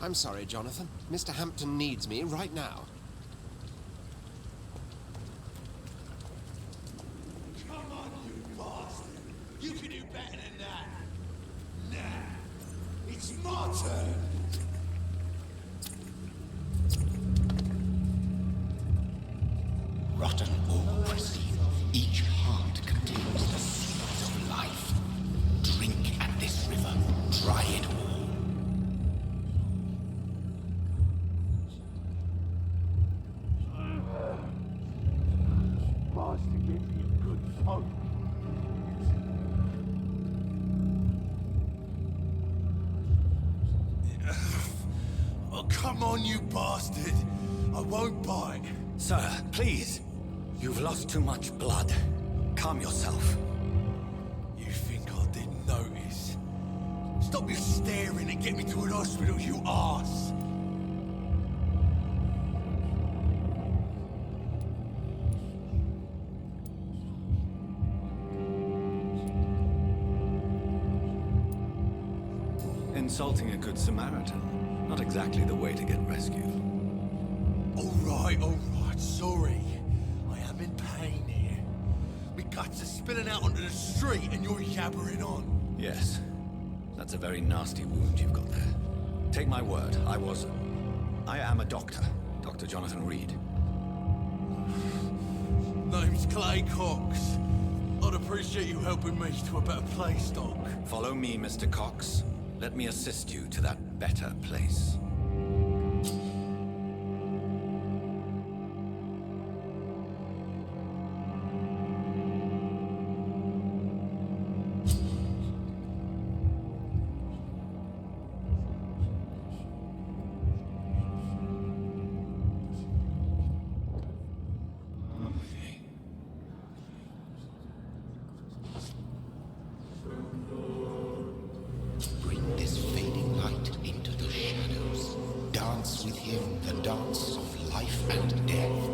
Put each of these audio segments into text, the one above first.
I'm sorry, Jonathan. Mr. Hampton needs me right now. Come on, you bastard! You can do better than that! Nah, it's my turn! Rotten or pristine, each heart contains the seeds of life. Drink at this river, try it all. Bastard gave me a good poke. Oh, come on, you bastard! I won't bite. Sir, please. You've lost too much blood. Calm yourself. You think I didn't notice? Stop your staring and get me to an hospital, you arse! Insulting a good Samaritan. Not exactly the way to get rescued. All right, sorry. I am in pain here. My guts are spilling out onto the street and you're yabbering on. Yes. That's a very nasty wound you've got there. Take my word, I am a doctor. Dr. Jonathan Reed. Name's Clay Cox. I'd appreciate you helping me to a better place, Doc. Follow me, Mr. Cox. Let me assist you to that better place. Bring this fading light into the shadows. Dance with him the dance of life and death.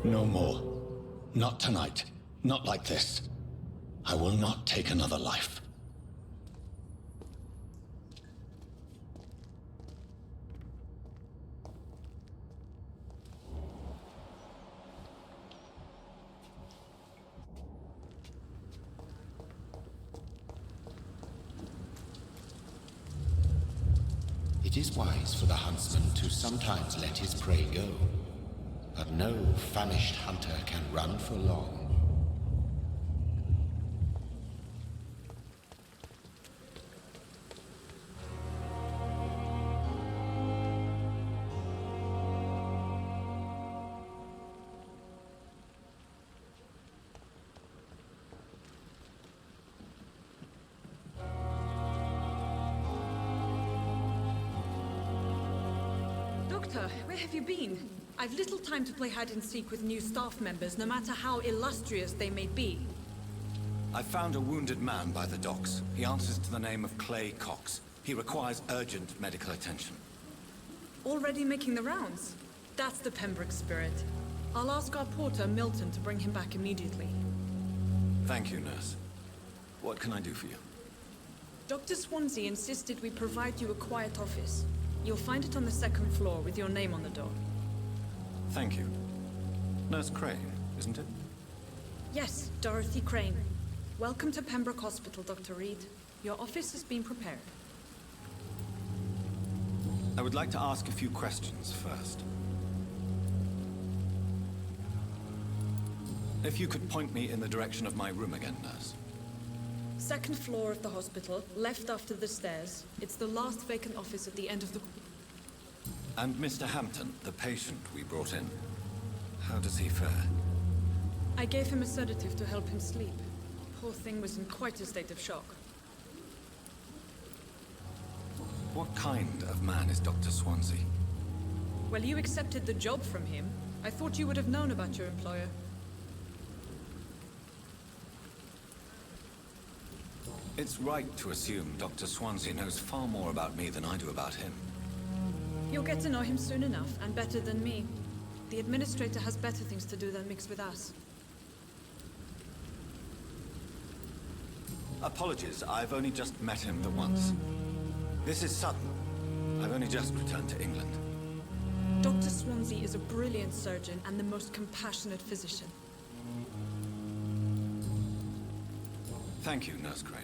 No more. Not tonight. Not like this. I will not take another life. It is wise for the huntsman to sometimes let his prey go. But no famished hunter can run for long. Doctor, where have you been? I've little time to play hide and seek with new staff members, no matter how illustrious they may be. I found a wounded man by the docks. He answers to the name of Clay Cox. He requires urgent medical attention. Already making the rounds? That's the Pembroke spirit. I'll ask our porter, Milton, to bring him back immediately. Thank you, nurse. What can I do for you? Dr. Swansea insisted we provide you a quiet office. You'll find it on the second floor with your name on the door. Thank you. Nurse Crane, isn't it? Yes, Dorothy Crane. Welcome to Pembroke Hospital, Dr. Reed. Your office has been prepared. I would like to ask a few questions first. If you could point me in the direction of my room again, nurse. Second floor of the hospital, left after the stairs. It's the last vacant office at the end of the... And Mr. Hampton, the patient we brought in, how does he fare? I gave him a sedative to help him sleep. Poor thing was in quite a state of shock. What kind of man is Dr. Swansea? Well, you accepted the job from him. I thought you would have known about your employer. It's right to assume Dr. Swansea knows far more about me than I do about him. You'll get to know him soon enough, and better than me. The administrator has better things to do than mix with us. Apologies, I've only just met him the once. This is sudden. I've only just returned to England. Dr. Swansea is a brilliant surgeon and the most compassionate physician. Thank you, Nurse Crane.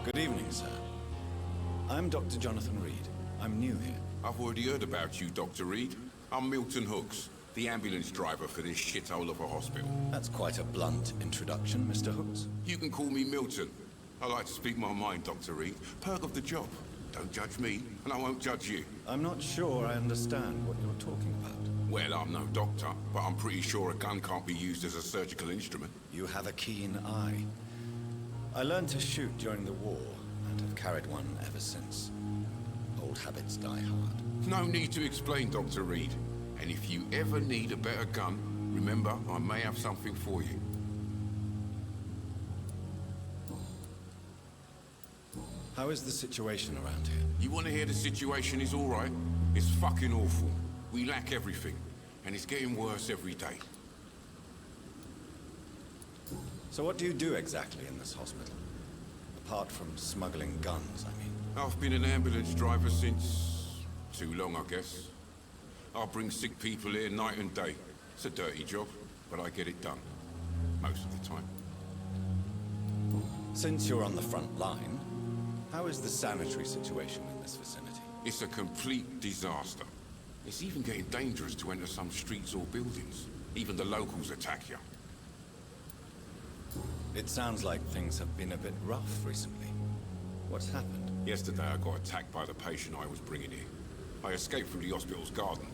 Good evening, sir. I'm Dr. Jonathan Reed. I'm new here. I've already heard about you, Dr. Reed. I'm Milton Hooks, the ambulance driver for this shithole of a hospital. That's quite a blunt introduction, Mr. Hooks. You can call me Milton. I like to speak my mind, Dr. Reed. Perk of the job. Don't judge me, and I won't judge you. I'm not sure I understand what you're talking about. Well, I'm no doctor, but I'm pretty sure a gun can't be used as a surgical instrument. You have a keen eye. I learned to shoot during the war, and have carried one ever since. Old habits die hard. No need to explain, Dr. Reed. And if you ever need a better gun, remember, I may have something for you. How is the situation around here? You want to hear the situation is all right? It's fucking awful. We lack everything, and it's getting worse every day. So what do you do exactly in this hospital? Apart from smuggling guns, I mean. I've been an ambulance driver since... too long, I guess. I bring sick people here night and day. It's a dirty job, but I get it done. Most of the time. Since you're on the front line, how is the sanitary situation in this vicinity? It's a complete disaster. It's even getting dangerous to enter some streets or buildings. Even the locals attack you. It sounds like things have been a bit rough recently. What's happened? Yesterday I got attacked by the patient I was bringing here. I escaped from the hospital's garden,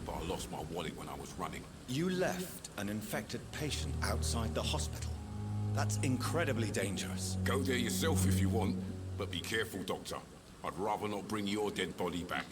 but I lost my wallet when I was running. You left an infected patient outside the hospital? That's incredibly dangerous. Go there yourself if you want, but be careful, Doctor. I'd rather not bring your dead body back.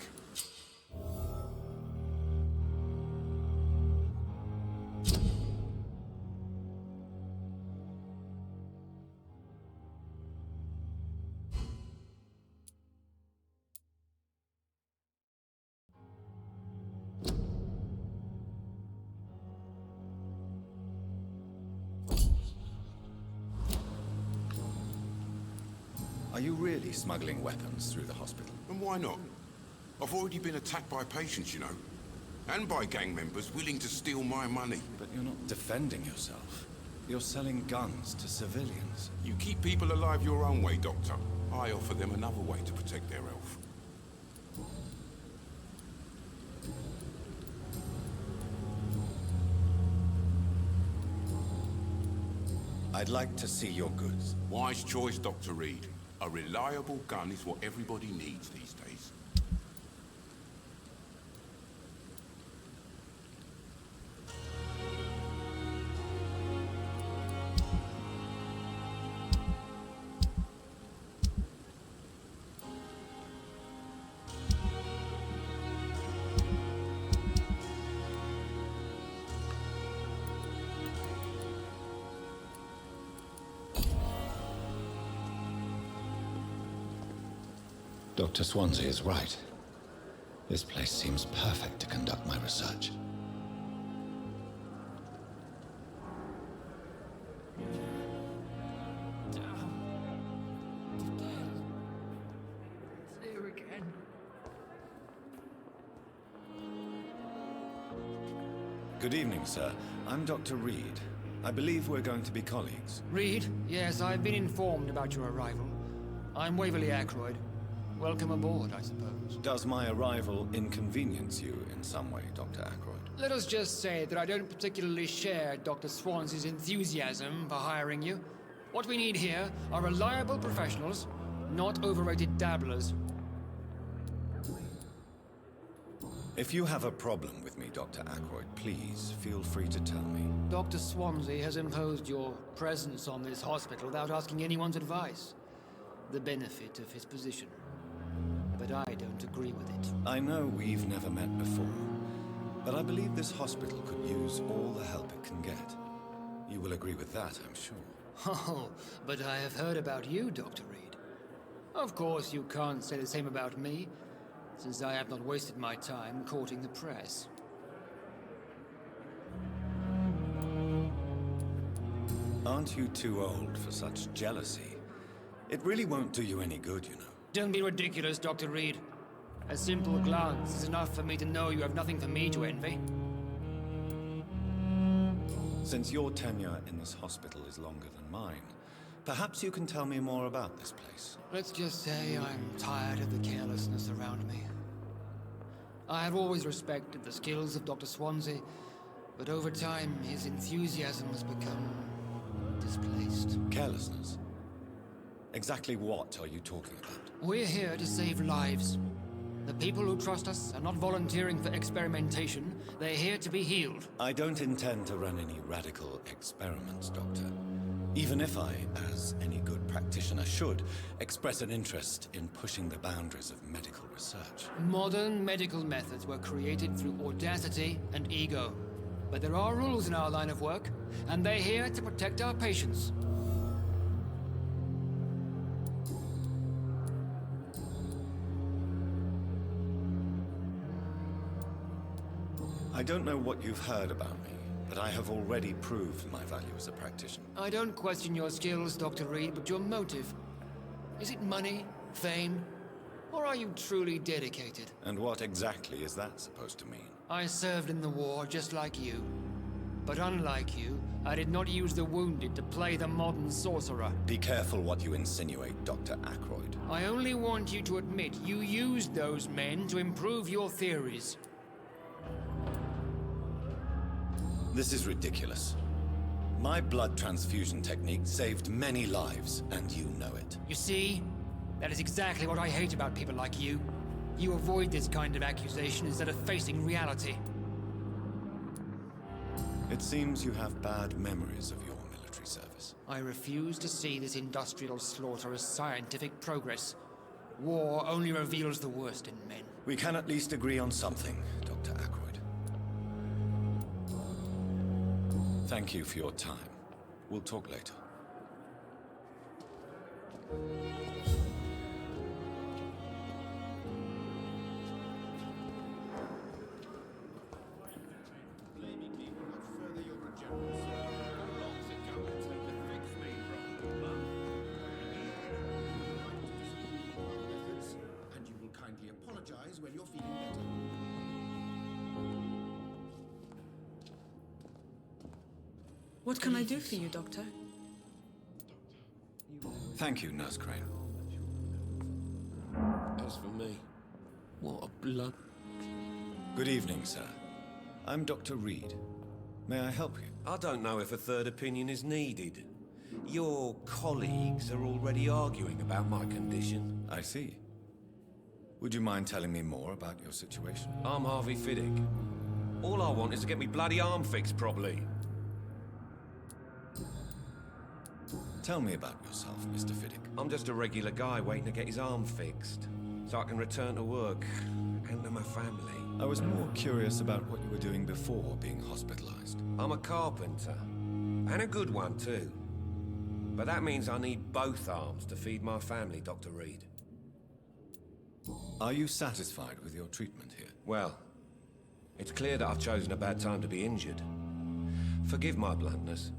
Are you really smuggling weapons through the hospital? And why not? I've already been attacked by patients, you know. And by gang members willing to steal my money. But you're not defending yourself. You're selling guns to civilians. You keep people alive your own way, Doctor. I offer them another way to protect their health. I'd like to see your goods. Wise choice, Dr. Reed. A reliable gun is what everybody needs these days. Dr. Swansea is right. This place seems perfect to conduct my research. Here again. Good evening, sir. I'm Dr. Reed. I believe we're going to be colleagues. Reed? Yes, I've been informed about your arrival. I'm Waverly Ackroyd. Welcome aboard, I suppose. Does my arrival inconvenience you in some way, Dr. Ackroyd? Let us just say that I don't particularly share Dr. Swansea's enthusiasm for hiring you. What we need here are reliable professionals, not overrated dabblers. If you have a problem with me, Dr. Ackroyd, please feel free to tell me. Dr. Swansea has imposed your presence on this hospital without asking anyone's advice. The benefit of his position. But I don't agree with it. I know we've never met before, but I believe this hospital could use all the help it can get. You will agree with that, I'm sure. Oh, but I have heard about you, Dr. Reed. Of course, you can't say the same about me, since I have not wasted my time courting the press. Aren't you too old for such jealousy? It really won't do you any good, you know. Don't be ridiculous, Dr. Reed. A simple glance is enough for me to know you have nothing for me to envy. Since your tenure in this hospital is longer than mine, perhaps you can tell me more about this place. Let's just say I'm tired of the carelessness around me. I have always respected the skills of Dr. Swansea, but over time his enthusiasm has become displaced. Carelessness? Exactly what are you talking about? We're here to save lives. The people who trust us are not volunteering for experimentation. They're here to be healed. I don't intend to run any radical experiments, Doctor. Even if I, as any good practitioner should, express an interest in pushing the boundaries of medical research. Modern medical methods were created through audacity and ego. But there are rules in our line of work, and they're here to protect our patients. I don't know what you've heard about me, but I have already proved my value as a practitioner. I don't question your skills, Dr. Reed, but your motive. Is it money, fame, or are you truly dedicated? And what exactly is that supposed to mean? I served in the war just like you. But unlike you, I did not use the wounded to play the modern sorcerer. Be careful what you insinuate, Dr. Ackroyd. I only want you to admit you used those men to improve your theories. This is ridiculous. My blood transfusion technique saved many lives, and you know it. You see? That is exactly what I hate about people like you. You avoid this kind of accusation instead of facing reality. It seems you have bad memories of your military service. I refuse to see this industrial slaughter as scientific progress. War only reveals the worst in men. We can at least agree on something, Dr. Ackroyd. Thank you for your time. We'll talk later. And you will kindly apologize when you're feeling better. What can I do for you, Doctor? Thank you, Nurse Crane. As for me, what a blood... Good evening, sir. I'm Dr. Reed. May I help you? I don't know if a third opinion is needed. Your colleagues are already arguing about my condition. I see. Would you mind telling me more about your situation? I'm Harvey Fiddick. All I want is to get me bloody arm fixed properly. Tell me about yourself, Mr. Fiddick. I'm just a regular guy waiting to get his arm fixed, so I can return to work and to my family. I was more curious about what you were doing before being hospitalized. I'm a carpenter, and a good one too. But that means I need both arms to feed my family, Dr. Reed. Are you satisfied with your treatment here? Well, it's clear that I've chosen a bad time to be injured. Forgive my bluntness,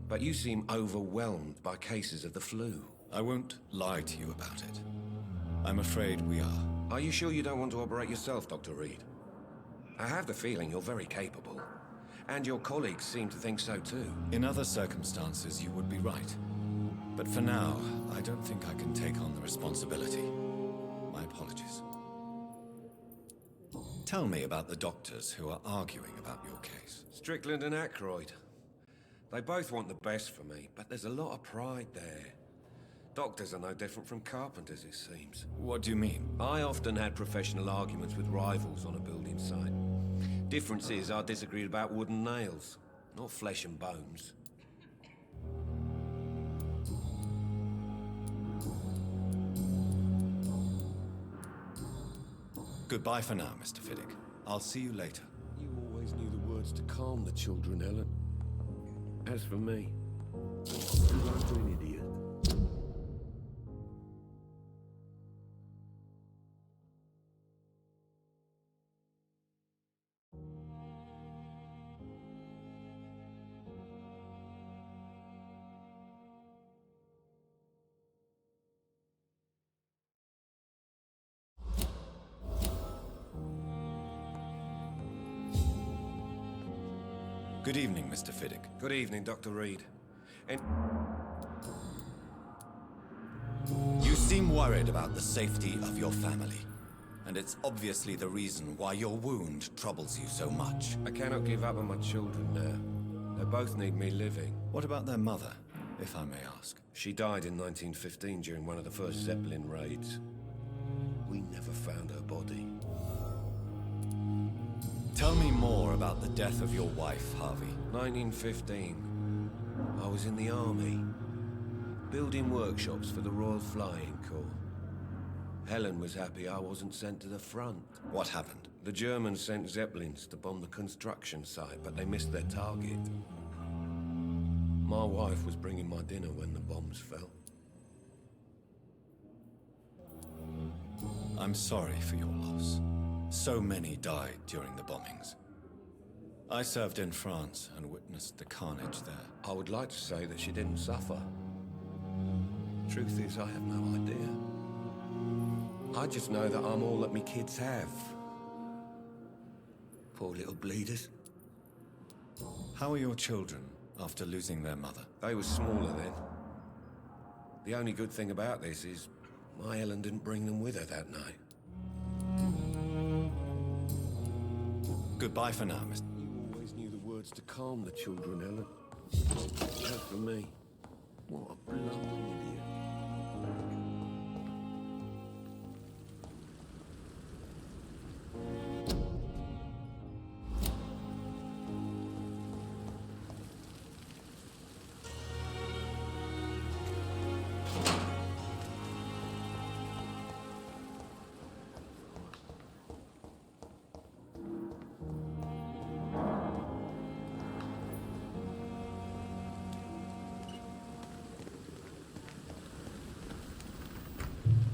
but you seem overwhelmed by cases of the flu. I won't lie to you about it. I'm afraid we are. Are you sure you don't want to operate yourself, Dr. Reed? I have the feeling you're very capable. And your colleagues seem to think so too. In other circumstances, you would be right. But for now, I don't think I can take on the responsibility. My apologies. Tell me about the doctors who are arguing about your case. Strickland and Aykroyd. They both want the best for me, but there's a lot of pride there. Doctors are no different from carpenters, it seems. What do you mean? I often had professional arguments with rivals on a building site. Difference is I disagreed about wooden nails, not flesh and bones. Goodbye for now, Mr. Fiddick. I'll see you later. You always knew the words to calm the children, Ellen. As for me, I'm an idiot. Good evening, Mr. Fiddick. Good evening, Dr. Reed. And You seem worried about the safety of your family. And it's obviously the reason why your wound troubles you so much. I cannot give up on my children now. They both need me living. What about their mother, if I may ask? She died in 1915 during one of the first Zeppelin raids. We never found her body. Tell me more about the death of your wife, Harvey. 1915. I was in the army, building workshops for the Royal Flying Corps. Helen was happy I wasn't sent to the front. What happened? The Germans sent Zeppelins to bomb the construction site, but they missed their target. My wife was bringing my dinner when the bombs fell. I'm sorry for your loss. So many died during the bombings. I served in France and witnessed the carnage there. I would like to say that she didn't suffer. Truth is, I have no idea. I just know that I'm all that me kids have. Poor little bleeders. How are your children after losing their mother? They were smaller then. The only good thing about this is my Ellen didn't bring them with her that night. Goodbye for now, Mr. You always knew the words to calm the children, Ellen. As for me, what a bloody idiot.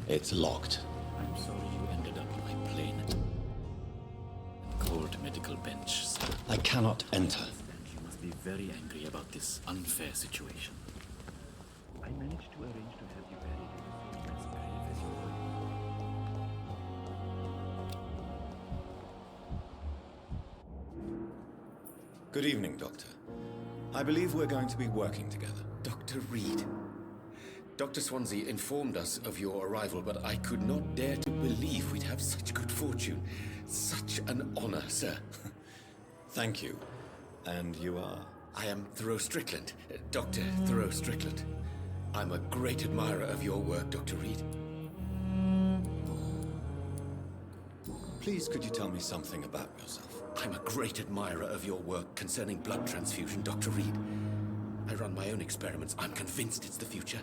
It's locked. I'm sorry you ended up on my plane. Cold medical bench, sir. I cannot enter. You must be very angry about this unfair situation. I managed to arrange to have you buried in as brave as you were. Good evening, Doctor. I believe we're going to be working together. Dr. Reed. Dr. Swansea informed us of your arrival, but I could not dare to believe we'd have such good fortune. Such an honor, sir. Thank you. And you are? I am Thoreau Strickland, Dr. Thoreau Strickland. I'm a great admirer of your work, Dr. Reed. Please, could you tell me something about yourself? I'm a great admirer of your work concerning blood transfusion, Dr. Reed. I run my own experiments. I'm convinced it's the future.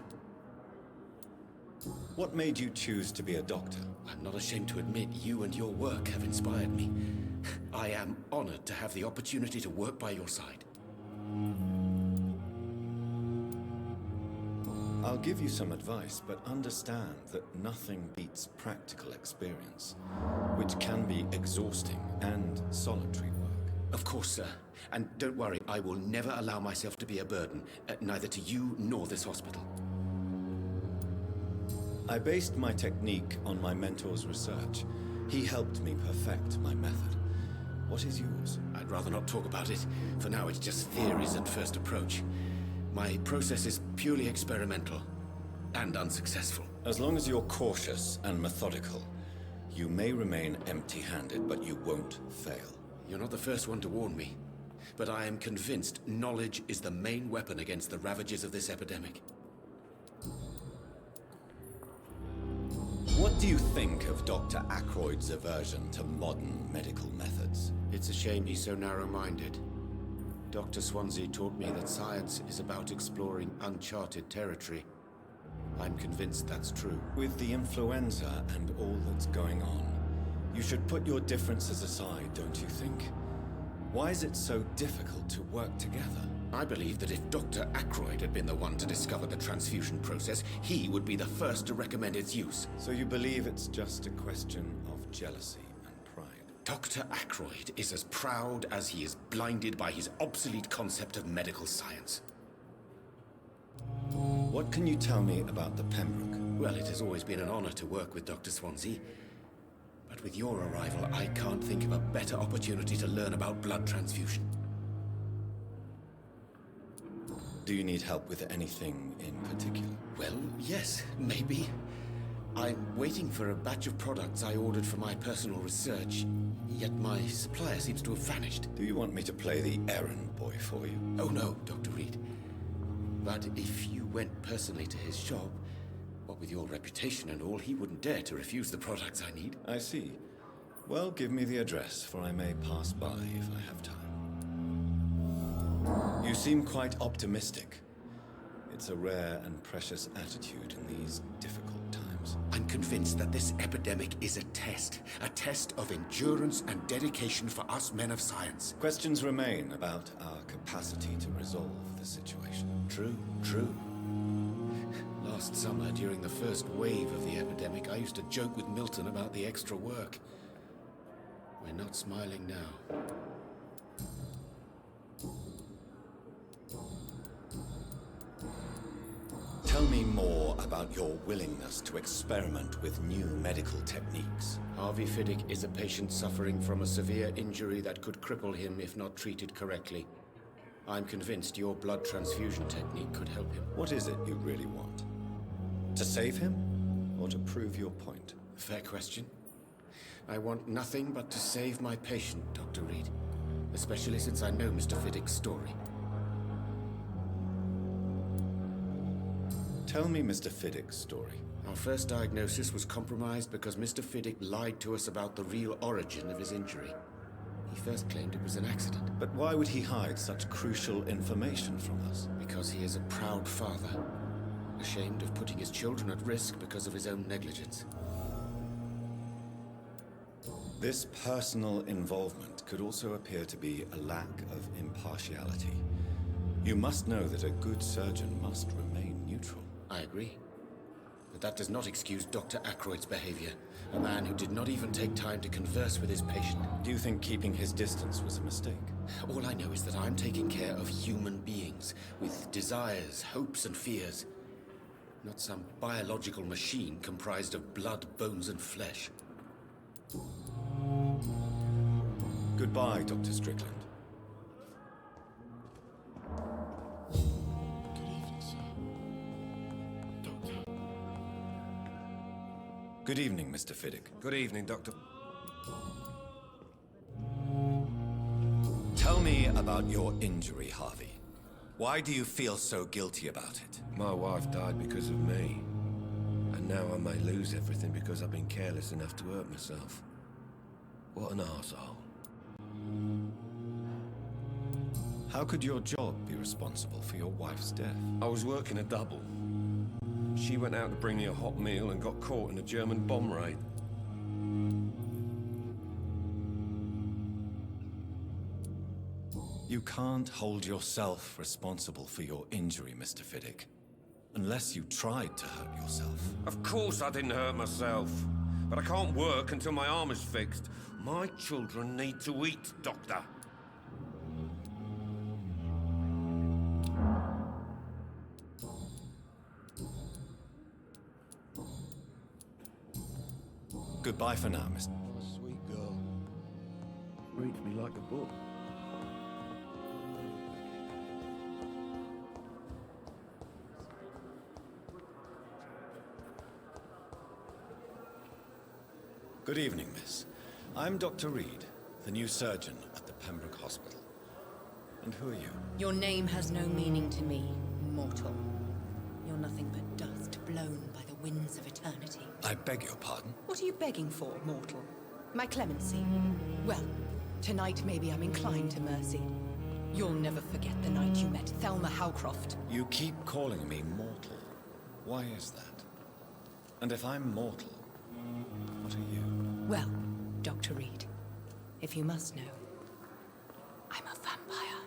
What made you choose to be a doctor? I'm not ashamed to admit you and your work have inspired me. I am honored to have the opportunity to work by your side. I'll give you some advice, but understand that nothing beats practical experience, which can be exhausting and solitary work. Of course, sir. And don't worry, I will never allow myself to be a burden, neither to you nor this hospital. I based my technique on my mentor's research. He helped me perfect my method. What is yours? I'd rather not talk about it. For now, it's just theories and first approach. My process is purely experimental and unsuccessful. As long as you're cautious and methodical, you may remain empty-handed, but you won't fail. You're not the first one to warn me, but I am convinced knowledge is the main weapon against the ravages of this epidemic. What do you think of Dr. Ackroyd's aversion to modern medical methods? It's a shame he's so narrow-minded. Dr. Swansea taught me that science is about exploring uncharted territory. I'm convinced that's true. With the influenza and all that's going on, you should put your differences aside, don't you think? Why is it so difficult to work together? I believe that if Dr. Ackroyd had been the one to discover the transfusion process, he would be the first to recommend its use. So you believe it's just a question of jealousy and pride? Dr. Ackroyd is as proud as he is blinded by his obsolete concept of medical science. What can you tell me about the Pembroke? Well, it has always been an honor to work with Dr. Swansea. But with your arrival, I can't think of a better opportunity to learn about blood transfusion. Do you need help with anything in particular? Well, yes, maybe. I'm waiting for a batch of products I ordered for my personal research, yet my supplier seems to have vanished. Do you want me to play the errand boy for you? Oh no, Dr. Reed. But if you went personally to his shop, what with your reputation and all, he wouldn't dare to refuse the products I need. I see. Well, give me the address, for I may pass by if I have time. You seem quite optimistic. It's a rare and precious attitude in these difficult times. I'm convinced that this epidemic is a test of endurance and dedication for us men of science. Questions remain about our capacity to resolve the situation. True. Last summer, during the first wave of the epidemic, I used to joke with Milton about the extra work. We're not smiling now. Tell me more about your willingness to experiment with new medical techniques. Harvey Fiddick is a patient suffering from a severe injury that could cripple him if not treated correctly. I'm convinced your blood transfusion technique could help him. What is it you really want? To save him, or to prove your point? Fair question. I want nothing but to save my patient, Dr. Reed. Especially since I know Mr. Fiddick's story. Tell me Mr. Fiddick's story. Our first diagnosis was compromised because Mr. Fiddick lied to us about the real origin of his injury. He first claimed it was an accident. But why would he hide such crucial information from us? Because he is a proud father, ashamed of putting his children at risk because of his own negligence. This personal involvement could also appear to be a lack of impartiality. You must know that a good surgeon must remain neutral. I agree. But that does not excuse Dr. Ackroyd's behavior. A man who did not even take time to converse with his patient. Do you think keeping his distance was a mistake? All I know is that I'm taking care of human beings with desires, hopes, and fears. Not some biological machine comprised of blood, bones, and flesh. Goodbye, Dr. Strickland. Good evening, Mr. Fiddick. Good evening, Doctor. Tell me about your injury, Harvey. Why do you feel so guilty about it? My wife died because of me. And now I may lose everything because I've been careless enough to hurt myself. What an arsehole. How could your job be responsible for your wife's death? I was working a double. She went out to bring me a hot meal and got caught in a German bomb raid. You can't hold yourself responsible for your injury, Mr. Fiddick. Unless you tried to hurt yourself. Of course I didn't hurt myself. But I can't work until my arm is fixed. My children need to eat, Doctor. Goodbye for now, Mr. Sweet girl. Reads me like a book. Good evening, miss. I'm Dr. Reed, the new surgeon at the Pembroke Hospital. And who are you? Your name has no meaning to me, mortal. You're nothing but dust blown by the winds of eternity. I beg your pardon? What are you begging for, mortal? My clemency? Well, tonight maybe I'm inclined to mercy. You'll never forget the night you met Thelma Howcroft. You keep calling me mortal. Why is that? And if I'm mortal, what are you? Well, Dr. Reed, if you must know, I'm a vampire.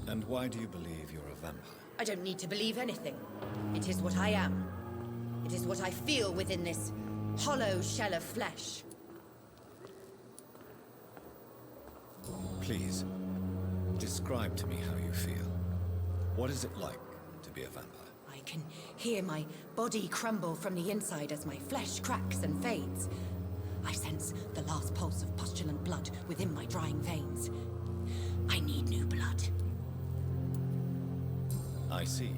And why do you believe you're a vampire? I don't need to believe anything. It is what I am. It is what I feel within this hollow shell of flesh. Please, describe to me how you feel. What is it like to be a vampire? I can hear my body crumble from the inside as my flesh cracks and fades. I sense the last pulse of postulant blood within my drying veins. I need new blood. I see.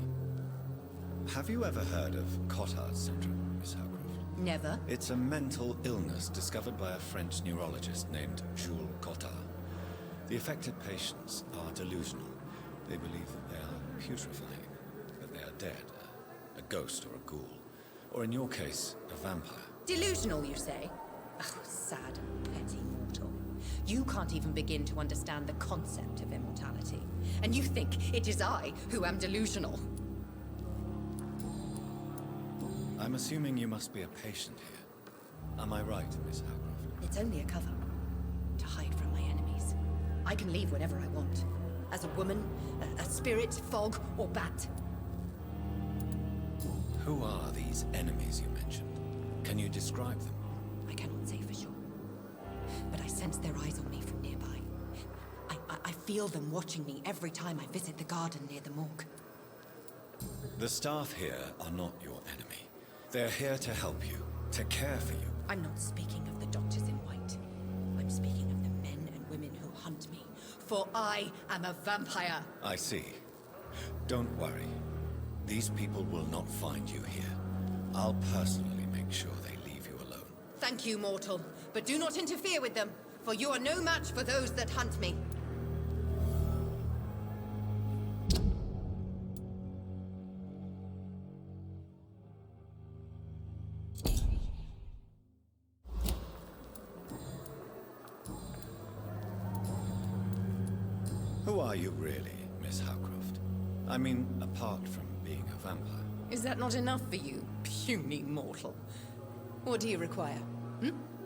Have you ever heard of Cotard's syndrome, Miss Howcroft? Never. It's a mental illness discovered by a French neurologist named Jules Cotard. The affected patients are delusional. They believe that they are putrefying, that they are dead, a ghost or a ghoul, or in your case, a vampire. Delusional, you say? Oh, sad, petty mortal. You can't even begin to understand the concept of immortality. And you think it is I who am delusional. I'm assuming you must be a patient here. Am I right, Miss Howcroft? It's only a cover. To hide from my enemies. I can leave whenever I want. As a woman, a spirit, fog, or bat. Who are these enemies you mentioned? Can you describe them? I cannot say for sure. But I sense their eyes on me from nearby. I feel them watching me every time I visit the garden near the morgue. The staff here are not your enemy. They're here to help you, to care for you. I'm not speaking of the doctors in white. I'm speaking of the men and women who hunt me. For I am a vampire. I see. Don't worry. These people will not find you here. I'll personally make sure they leave you alone. Thank you, mortal. But do not interfere with them, for you are no match for those that hunt me. Who are you really, Miss Howcroft? I mean, apart from being a vampire. Is that not enough for you, puny mortal? What do you require?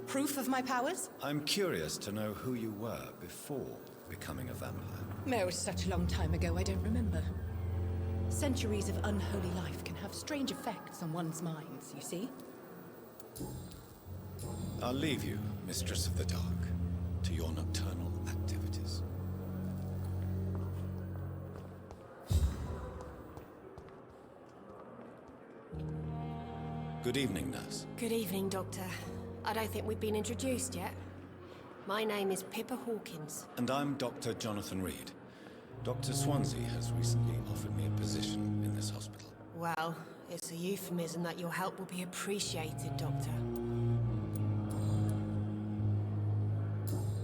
Proof of my powers? I'm curious to know who you were before becoming a vampire. It was such a long time ago, I don't remember. Centuries of unholy life can have strange effects on one's minds, you see? I'll leave you, Mistress of the Dark, to your nocturnal activities. Good evening, nurse. Good evening, Doctor. I don't think we've been introduced yet. My name is Pippa Hawkins. And I'm Dr. Jonathan Reed. Dr. Swansea has recently offered me a position in this hospital. Well, it's a euphemism that your help will be appreciated, Doctor.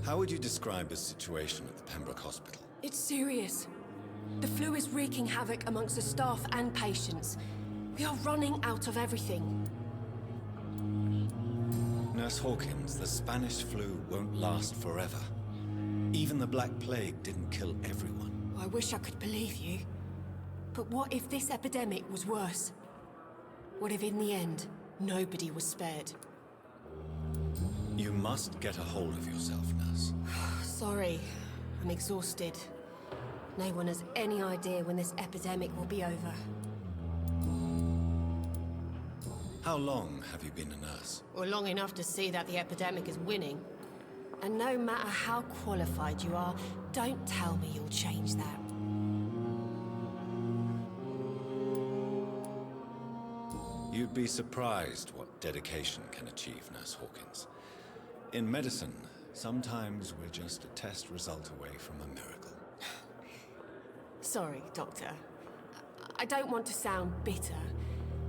How would you describe the situation at the Pembroke Hospital? It's serious. The flu is wreaking havoc amongst the staff and patients. We are running out of everything. Nurse Hawkins, the Spanish flu won't last forever. Even the Black Plague didn't kill everyone. I wish I could believe you. But what if this epidemic was worse? What if in the end, nobody was spared? You must get a hold of yourself, nurse. Sorry, I'm exhausted. No one has any idea when this epidemic will be over. How long have you been a nurse? Well, long enough to see that the epidemic is winning. And no matter how qualified you are, don't tell me you'll change that. You'd be surprised what dedication can achieve, Nurse Hawkins. In medicine, sometimes we're just a test result away from a miracle. Sorry, Doctor. I don't want to sound bitter,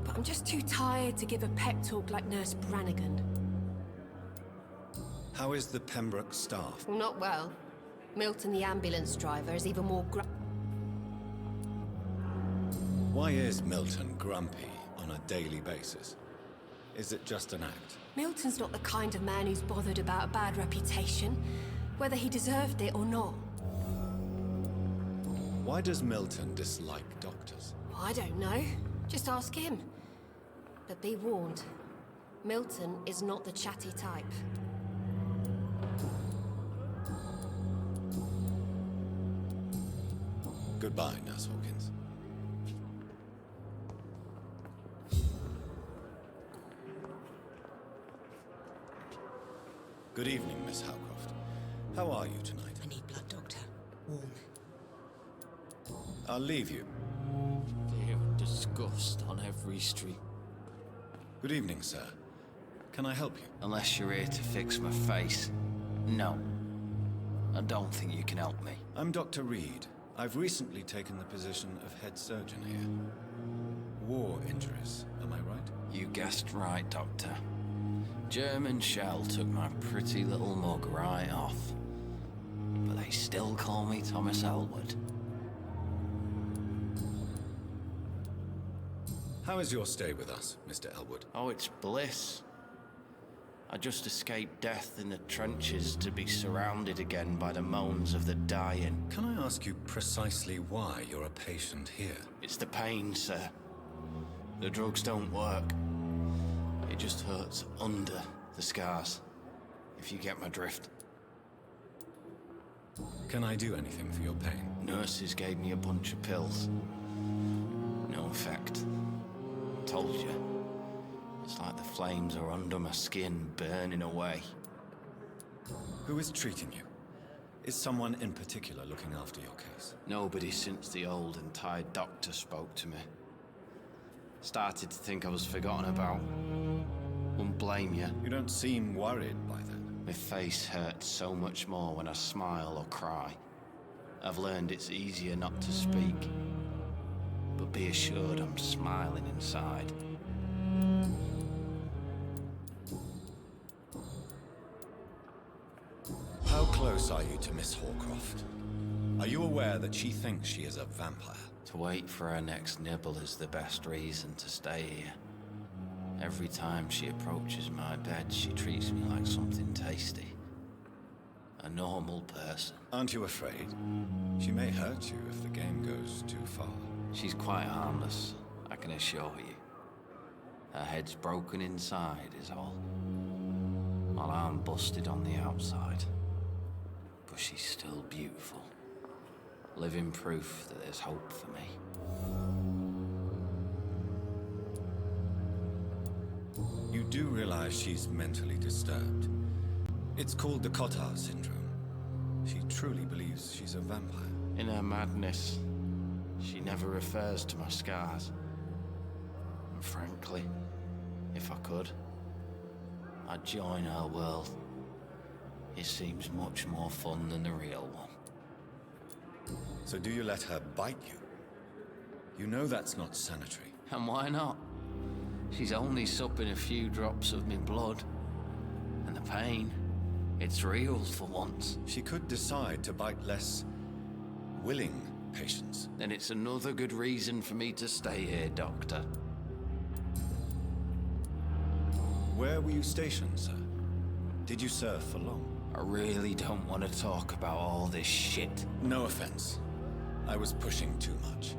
but I'm just too tired to give a pep talk like Nurse Brannigan. How is the Pembroke staff? Well, not well. Milton, the ambulance driver, is even more Why is Milton grumpy on a daily basis? Is it just an act? Milton's not the kind of man who's bothered about a bad reputation, whether he deserved it or not. Why does Milton dislike doctors? I don't know. Just ask him. But be warned, Milton is not the chatty type. Goodbye, Nurse Hawkins. Good evening, Miss Howcroft. How are you tonight? I need blood, Doctor. Warm. I'll leave you. Fear and disgust on every street. Good evening, sir. Can I help you? Unless you're here to fix my face. No. I don't think you can help me. I'm Dr. Reed. I've recently taken the position of head surgeon here. War injuries, am I right? You guessed right, Doctor. German shell took my pretty little mug right off. But they still call me Thomas Elwood. How is your stay with us, Mr. Elwood? Oh, it's bliss. I just escaped death in the trenches to be surrounded again by the moans of the dying. Can I ask you precisely why you're a patient here? It's the pain, sir. The drugs don't work. It just hurts under the scars, if you get my drift. Can I do anything for your pain? Nurses gave me a bunch of pills. No effect. Told you. It's like the flames are under my skin, burning away. Who is treating you? Is someone in particular looking after your case? Nobody since the old and tired doctor spoke to me. Started to think I was forgotten about. Wouldn't blame you. You don't seem worried by that. My face hurts so much more when I smile or cry. I've learned it's easier not to speak. But be assured I'm smiling inside. How close are you to Miss Hawcroft? Are you aware that she thinks she is a vampire? To wait for her next nibble is the best reason to stay here. Every time she approaches my bed, she treats me like something tasty. A normal person. Aren't you afraid? She may hurt you if the game goes too far. She's quite harmless, I can assure you. Her head's broken inside is all. While I'm busted on the outside. But she's still beautiful. Living proof that there's hope for me. You do realize she's mentally disturbed. It's called the Cotard syndrome. She truly believes she's a vampire. In her madness, she never refers to my scars. And frankly, if I could, I'd join her world. It seems much more fun than the real one. So do you let her bite you? You know that's not sanitary. And why not? She's only supping a few drops of me blood. And the pain, it's real for once. She could decide to bite less willing patients. Then it's another good reason for me to stay here, Doctor. Where were you stationed, sir? Did you serve for long? I really don't want to talk about all this shit. No offense. I was pushing too much.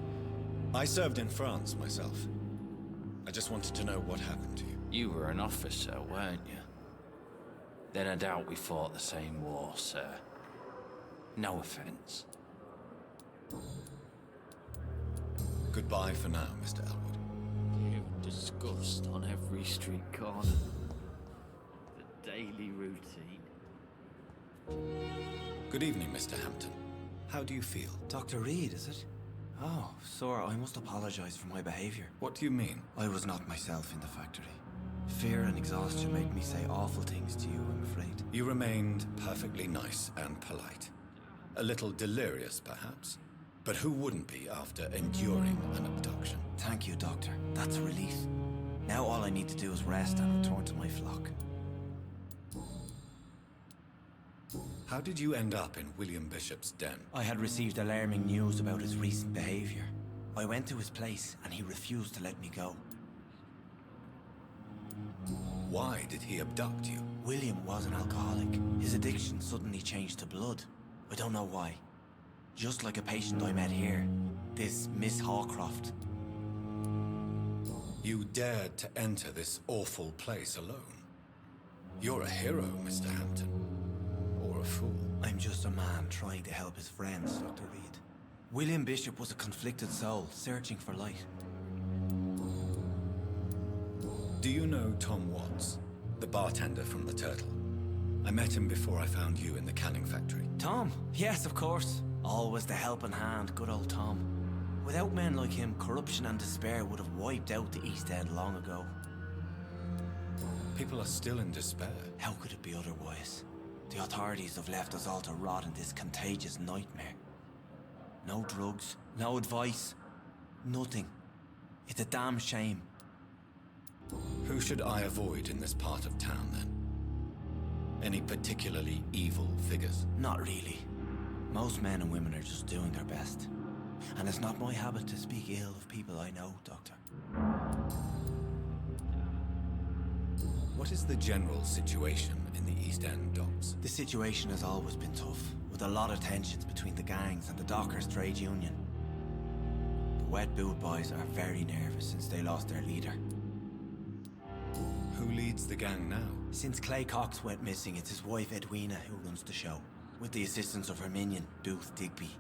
I served in France myself. I just wanted to know what happened to you. You were an officer, weren't you? Then I doubt we fought the same war, sir. No offense. Goodbye for now, Mr. Elwood. You disgust on every street corner. The daily routine. Good evening, Mr. Hampton. How do you feel? Dr. Reed, is it? Oh, sir, I must apologize for my behavior. What do you mean? I was not myself in the factory. Fear and exhaustion made me say awful things to you, I'm afraid. You remained perfectly nice and polite. A little delirious, perhaps. But who wouldn't be after enduring an abduction? Thank you, Doctor. That's a relief. Now all I need to do is rest and return to my flock. How did you end up in William Bishop's den? I had received alarming news about his recent behavior. I went to his place and he refused to let me go. Why did he abduct you? William was an alcoholic. His addiction suddenly changed to blood. I don't know why. Just like a patient I met here, this Miss Hawcroft. You dared to enter this awful place alone. You're a hero, Mr. Hampton. Or a fool. I'm just a man trying to help his friends, Dr. Reed. William Bishop was a conflicted soul, searching for light. Do you know Tom Watts, the bartender from the Turtle? I met him before I found you in the canning factory. Tom? Yes, of course. Always the helping hand, good old Tom. Without men like him, corruption and despair would have wiped out the East End long ago. People are still in despair. How could it be otherwise? The authorities have left us all to rot in this contagious nightmare. No drugs, no advice, nothing. It's a damn shame. Who should I avoid in this part of town, then? Any particularly evil figures? Not really. Most men and women are just doing their best. And it's not my habit to speak ill of people I know, Doctor. What is the general situation in the East End docks? The situation has always been tough, with a lot of tensions between the gangs and the dockers' trade union. The wet boot boys are very nervous since they lost their leader. Who leads the gang now? Since Clay Cox went missing, it's his wife Edwina who runs the show, with the assistance of her minion, Booth Digby.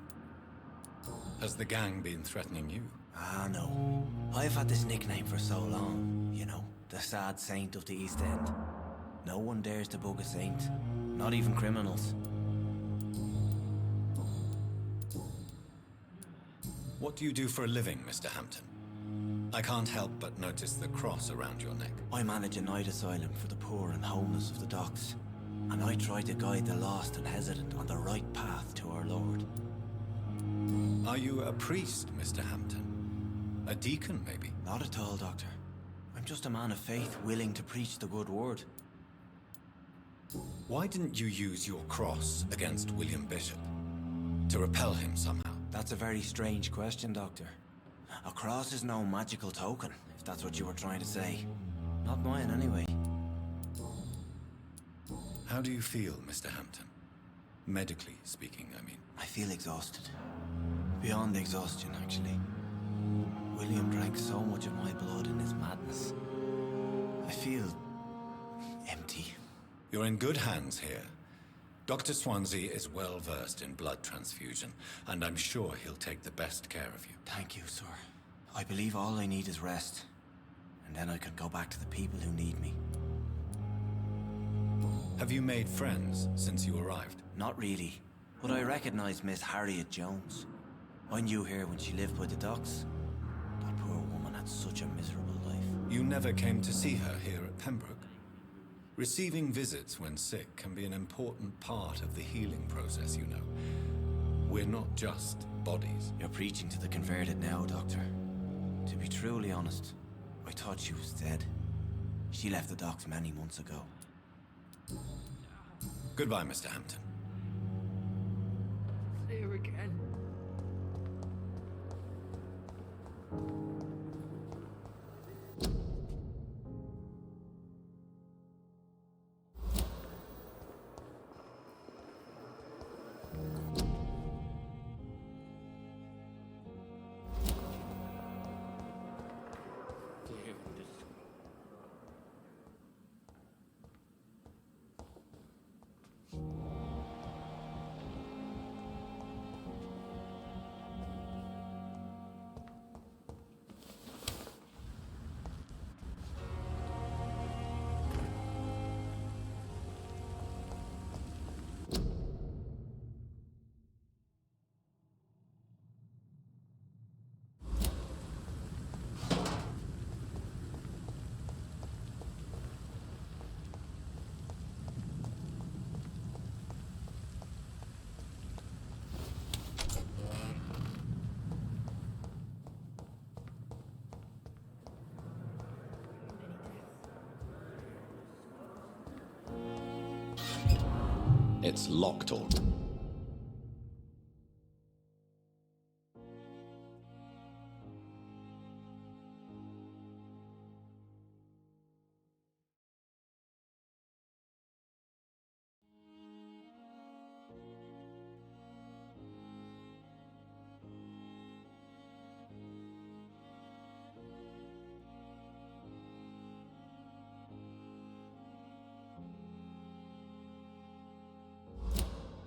Has the gang been threatening you? Ah, no. I've had this nickname for so long, you know, the sad saint of the East End. No one dares to bug a saint, not even criminals. What do you do for a living, Mr. Hampton? I can't help but notice the cross around your neck. I manage a night asylum for the poor and homeless of the docks, and I try to guide the lost and hesitant on the right path to our Lord. Are you a priest, Mr. Hampton? A deacon, maybe? Not at all, Doctor. I'm just a man of faith willing to preach the good word. Why didn't you use your cross against William Bishop? To repel him somehow? That's a very strange question, Doctor. A cross is no magical token, if that's what you were trying to say. Not mine, anyway. How do you feel, Mr. Hampton? Medically speaking, I mean. I feel exhausted. Beyond exhaustion, actually. William drank so much of my blood in his madness. I feel empty. You're in good hands here. Dr. Swansea is well versed in blood transfusion, and I'm sure he'll take the best care of you. Thank you, sir. I believe all I need is rest, and then I can go back to the people who need me. Have you made friends since you arrived? Not really, but I recognize Miss Harriet Jones. I knew her when she lived by the docks. That poor woman had such a miserable life. You never came to see her here at Pembroke? Receiving visits when sick can be an important part of the healing process, you know. We're not just bodies. You're preaching to the converted now, Doctor. To be truly honest, I thought she was dead. She left the docks many months ago. Goodbye, Mr. Hampton. Here again. It's locked all.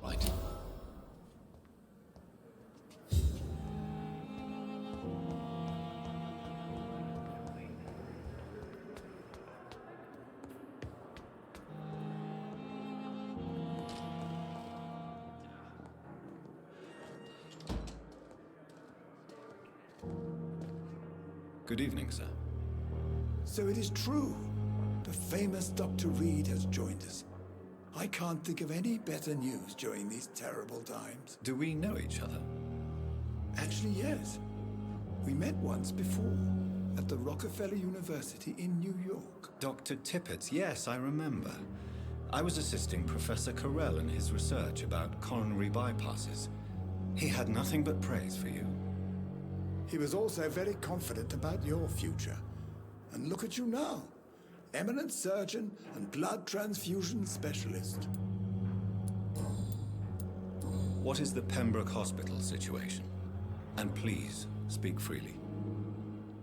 Right. Good evening, sir. So it is true. The famous Dr. Reed has joined us. I can't think of any better news during these terrible times. Do we know each other? Actually, yes. We met once before, at the Rockefeller University in New York. Dr. Tippett, yes, I remember. I was assisting Professor Carell in his research about coronary bypasses. He had nothing but praise for you. He was also very confident about your future. And look at you now. Eminent surgeon and blood transfusion specialist. What is the Pembroke Hospital situation? And please, speak freely.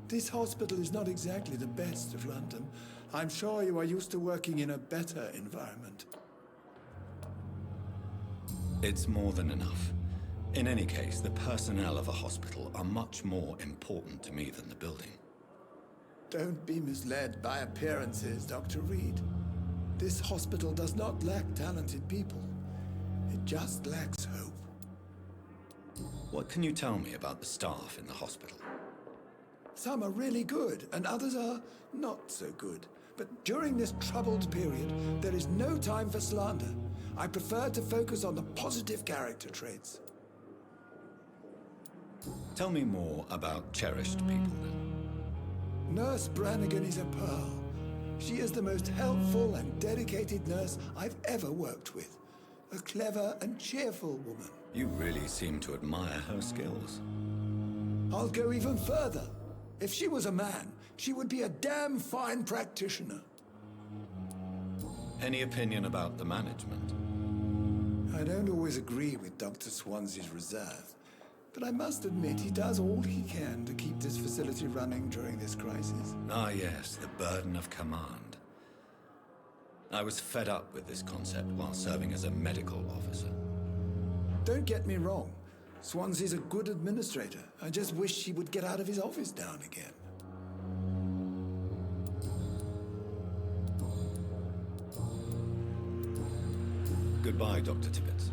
This hospital is not exactly the best of London. I'm sure you are used to working in a better environment. It's more than enough. In any case, the personnel of a hospital are much more important to me than the building. Don't be misled by appearances, Dr. Reed. This hospital does not lack talented people. It just lacks hope. What can you tell me about the staff in the hospital? Some are really good, and others are not so good. But during this troubled period, there is no time for slander. I prefer to focus on the positive character traits. Tell me more about cherished people, then. Nurse Brannigan is a pearl. She is the most helpful and dedicated nurse I've ever worked with. A clever and cheerful woman. You really seem to admire her skills. I'll go even further. If she was a man, she would be a damn fine practitioner. Any opinion about the management? I don't always agree with Dr. Swansea's reserve. But I must admit, he does all he can to keep this facility running during this crisis. Ah, yes, the burden of command. I was fed up with this concept while serving as a medical officer. Don't get me wrong. Swansea's a good administrator. I just wish he would get out of his office now and again. Goodbye, Dr. Tippett.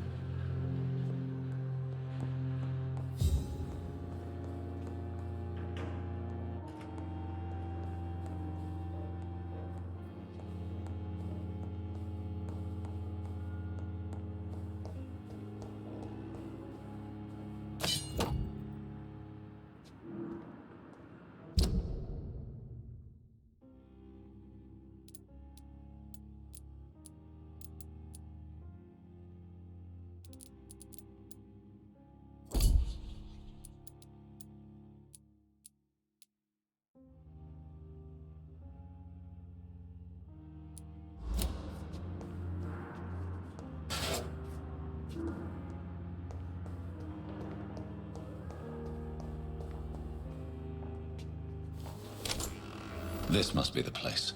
This must be the place.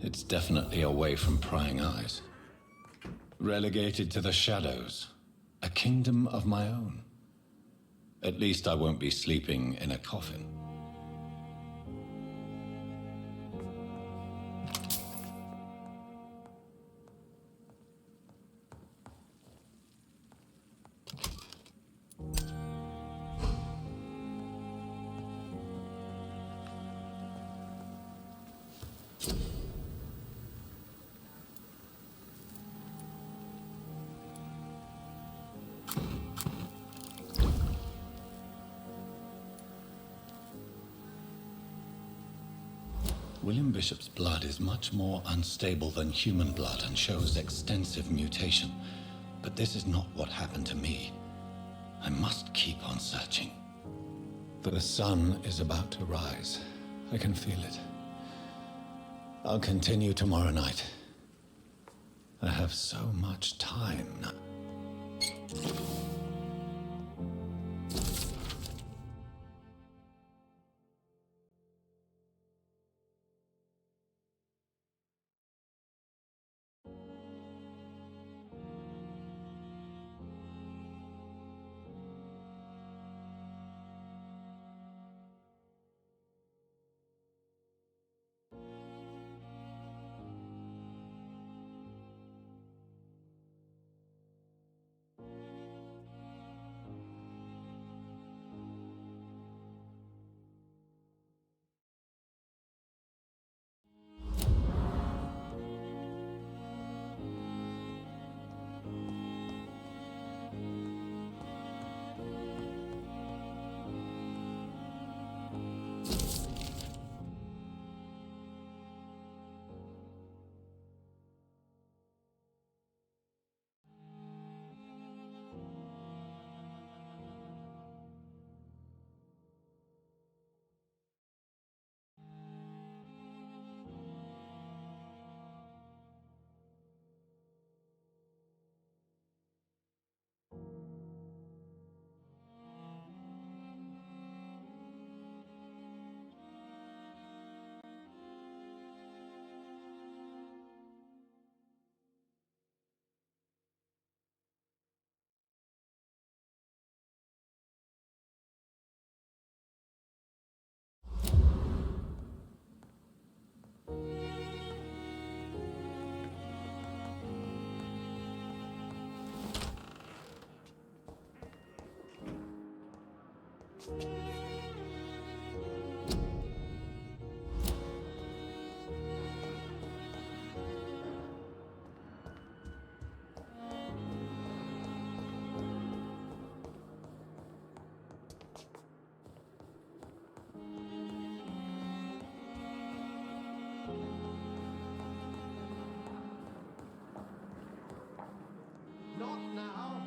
It's definitely away from prying eyes. Relegated to the shadows. A kingdom of my own. At least I won't be sleeping in a coffin. William Bishop's blood is much more unstable than human blood and shows extensive mutation. But this is not what happened to me. I must keep on searching. The sun is about to rise. I can feel it. I'll continue tomorrow night. I have so much time now. Not now.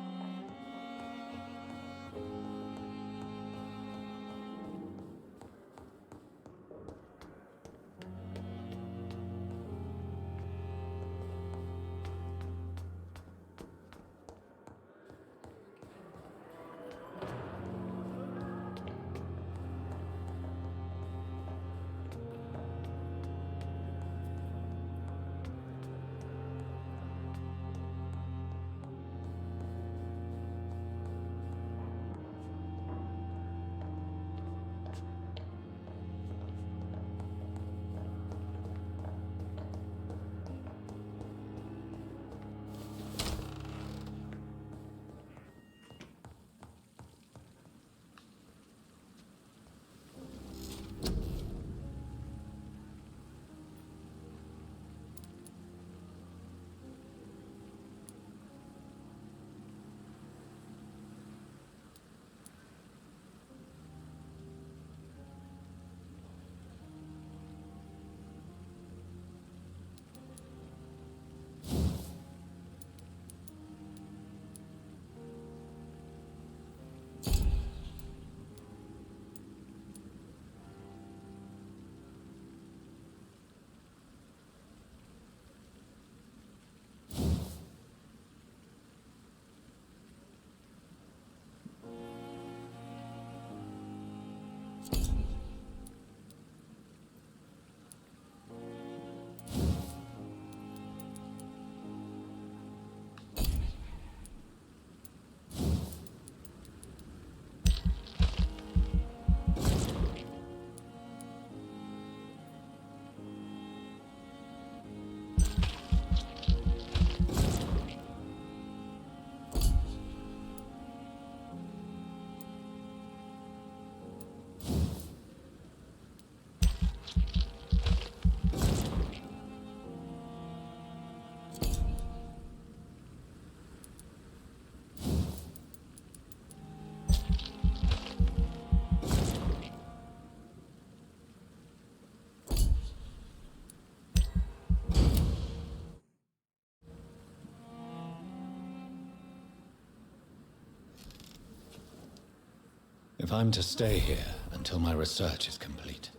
If I'm to stay here until my research is complete,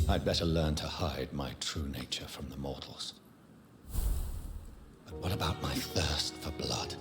I'd better learn to hide my true nature from the mortals. But what about my thirst for blood?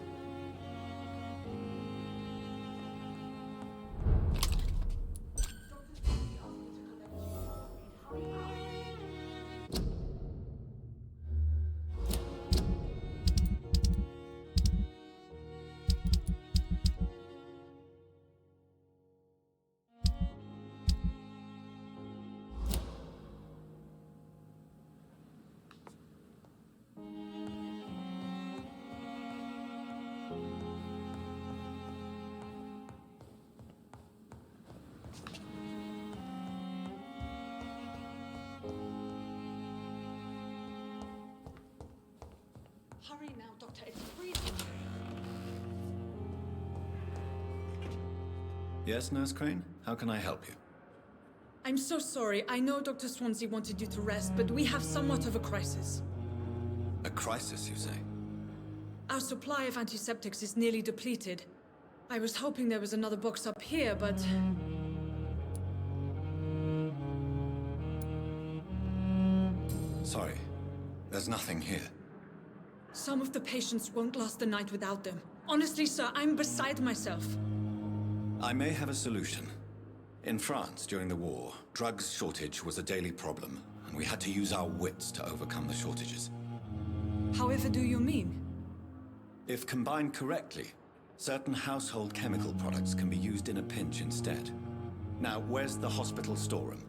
Hurry now, Doctor. It's freezing. Yes, Nurse Crane? How can I help you? I'm so sorry. I know Dr. Swansea wanted you to rest, but we have somewhat of a crisis. A crisis, you say? Our supply of antiseptics is nearly depleted. I was hoping there was another box up here, but... Sorry. There's nothing here. Some of the patients won't last the night without them. Honestly, sir, I'm beside myself. I may have a solution. In France, during the war, drugs shortage was a daily problem, and we had to use our wits to overcome the shortages. However do you mean? If combined correctly, certain household chemical products can be used in a pinch instead. Now, where's the hospital storeroom?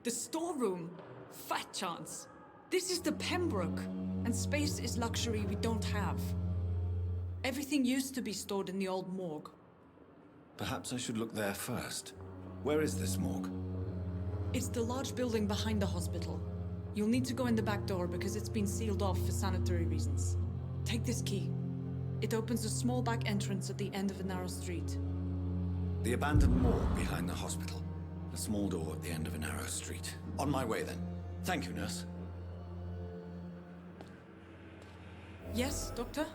The storeroom? Fat chance. This is the Pembroke, and space is luxury we don't have. Everything used to be stored in the old morgue. Perhaps I should look there first. Where is this morgue? It's the large building behind the hospital. You'll need to go in the back door because it's been sealed off for sanitary reasons. Take this key. It opens a small back entrance at the end of a narrow street. The abandoned morgue behind the hospital. A small door at the end of a narrow street. On my way then. Thank you, nurse. Yes, Doctor?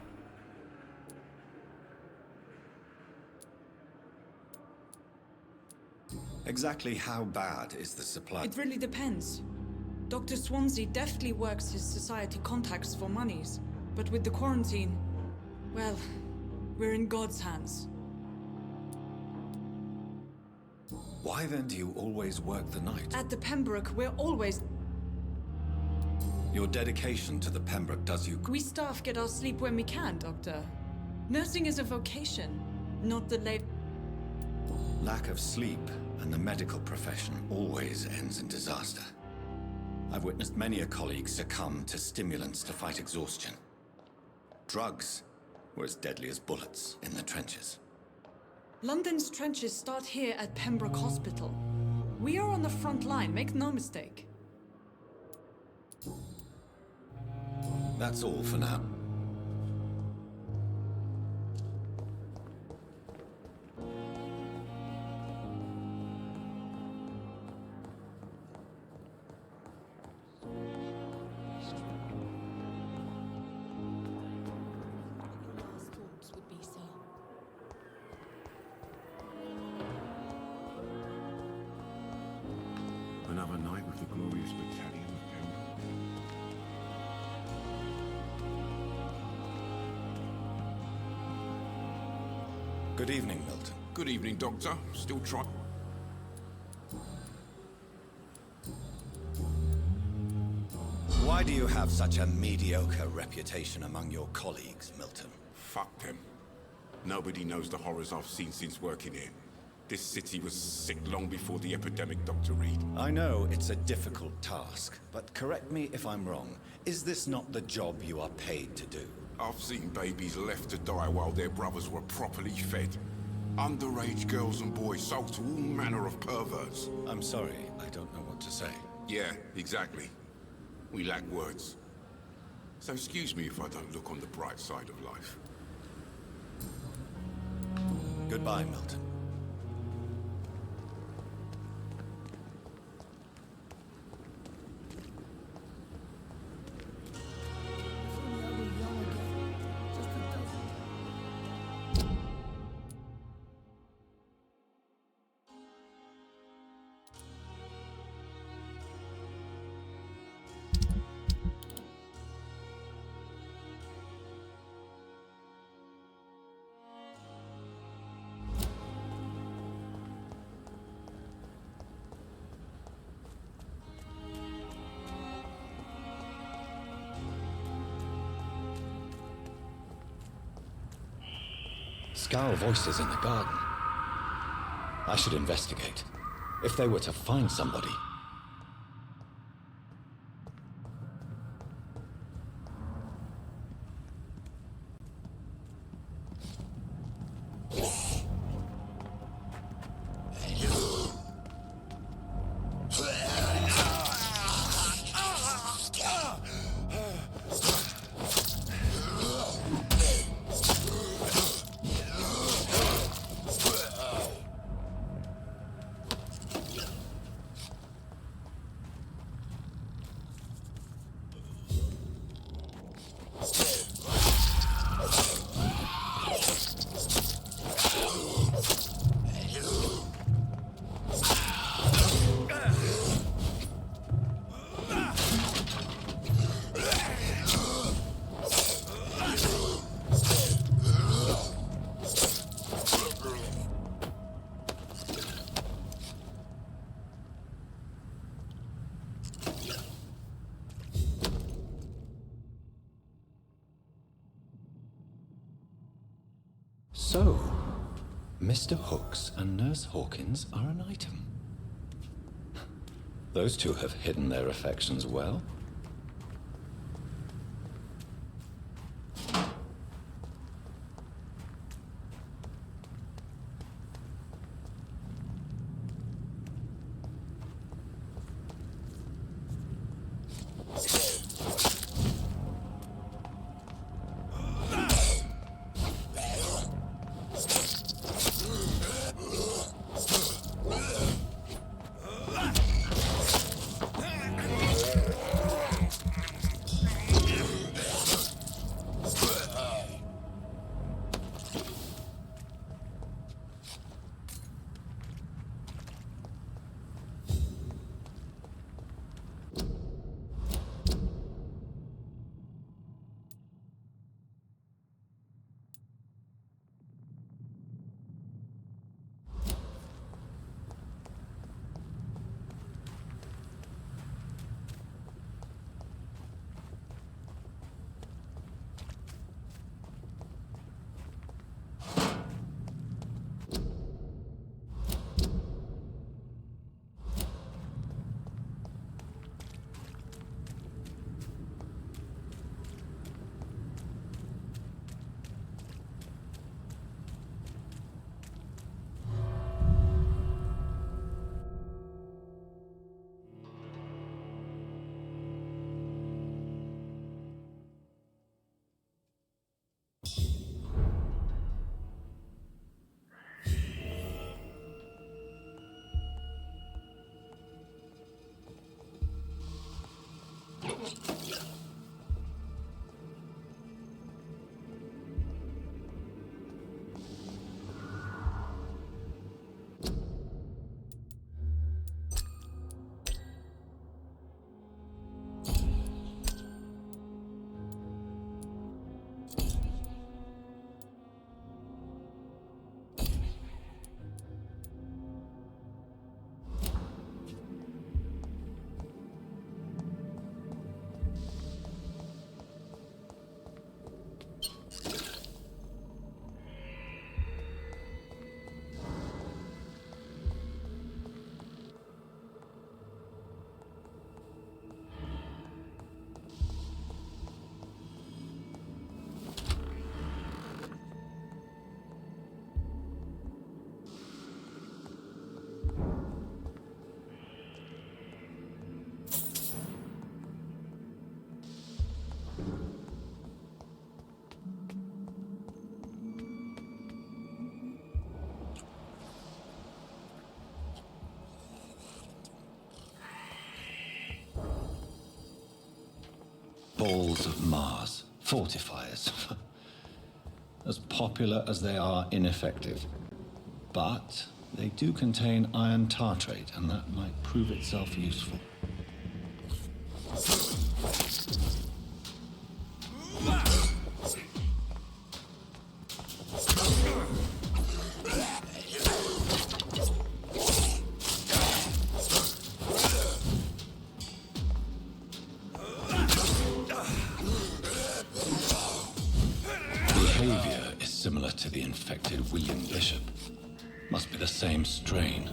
Exactly how bad is the supply? It really depends. Dr. Swansea deftly works his society contacts for monies, but with the quarantine, well, we're in God's hands. Why then do you always work the night? At the Pembroke, we're always... Your dedication to the Pembroke does you... We staff get our sleep when we can, Doctor. Nursing is a vocation, not the late... Lack of sleep and the medical profession always ends in disaster. I've witnessed many a colleague succumb to stimulants to fight exhaustion. Drugs were as deadly as bullets in the trenches. London's trenches start here at Pembroke Hospital. We are on the front line, make no mistake. That's all for now. Another night with the glorious battalion of Pembroke. Good evening, Milton. Good evening, Doctor. Still trying. Why do you have such a mediocre reputation among your colleagues, Milton? Fuck them. Nobody knows the horrors I've seen since working here. This city was sick long before the epidemic, Dr. Reed. I know it's a difficult task, but correct me if I'm wrong. Is this not the job you are paid to do? I've seen babies left to die while their brothers were properly fed. Underage girls and boys sold to all manner of perverts. I'm sorry, I don't know what to say. Yeah, exactly. We lack words. So excuse me if I don't look on the bright side of life. Goodbye, Milton. Scowl voices in the garden. I should investigate. If they were to find somebody... So, Mr. Hooks and Nurse Hawkins are an item. Those two have hidden their affections well. Balls of Mars. Fortifiers. As popular as they are ineffective. But they do contain iron tartrate, and that might prove itself useful. Behavior is similar to to the infected William Bishop. Must be the same strain.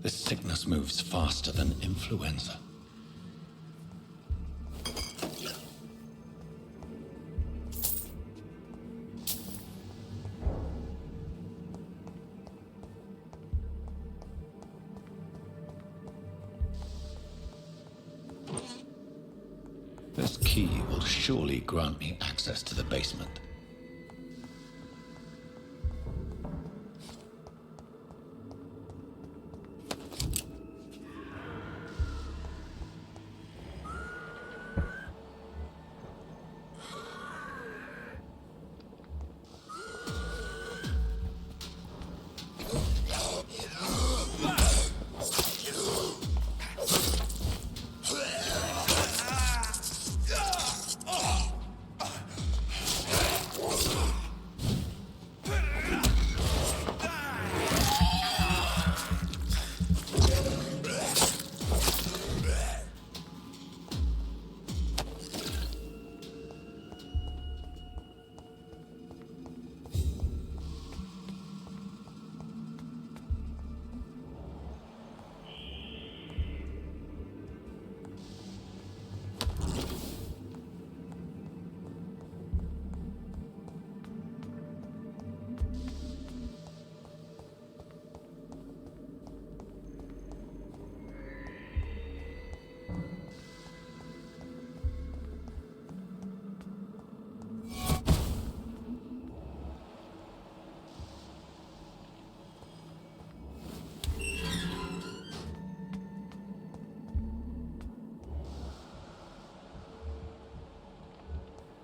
This sickness moves faster than influenza. This key will surely grant me access to the basement.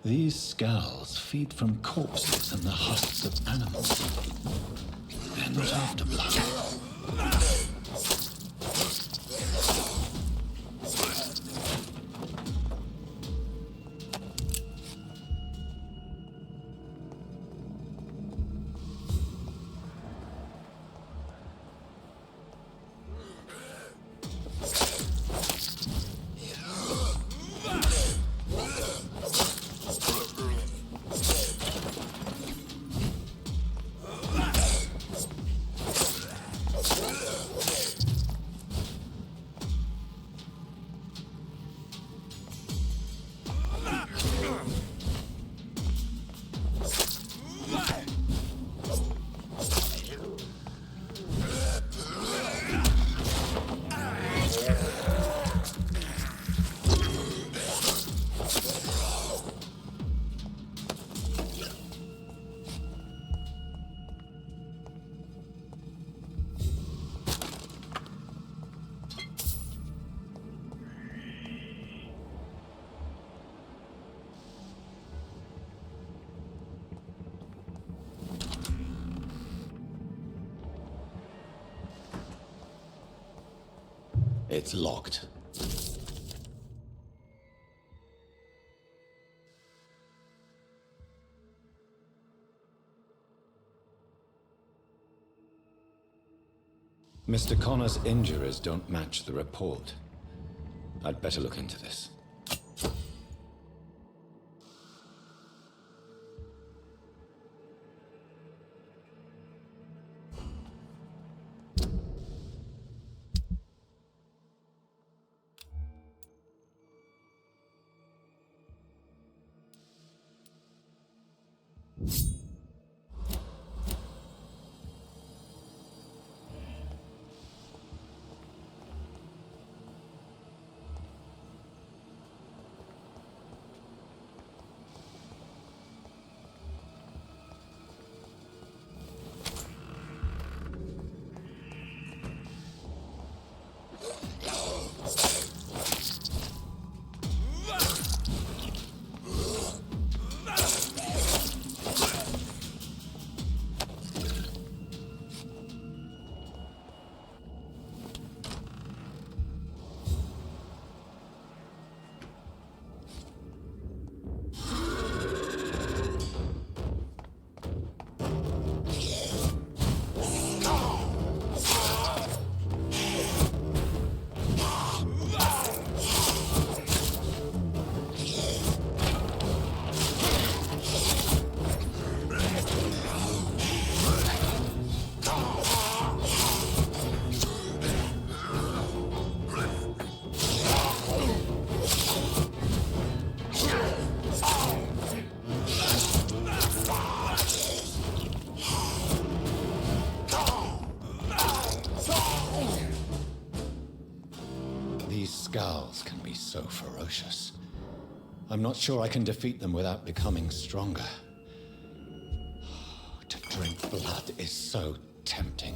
These scowls feed from corpses and the husks of animals. They're not after blood. It's locked. Mr. Connor's injuries don't match the report. I'd better look into this. Skulls can be so ferocious. I'm not sure I can defeat them without becoming stronger. To drink blood is so tempting.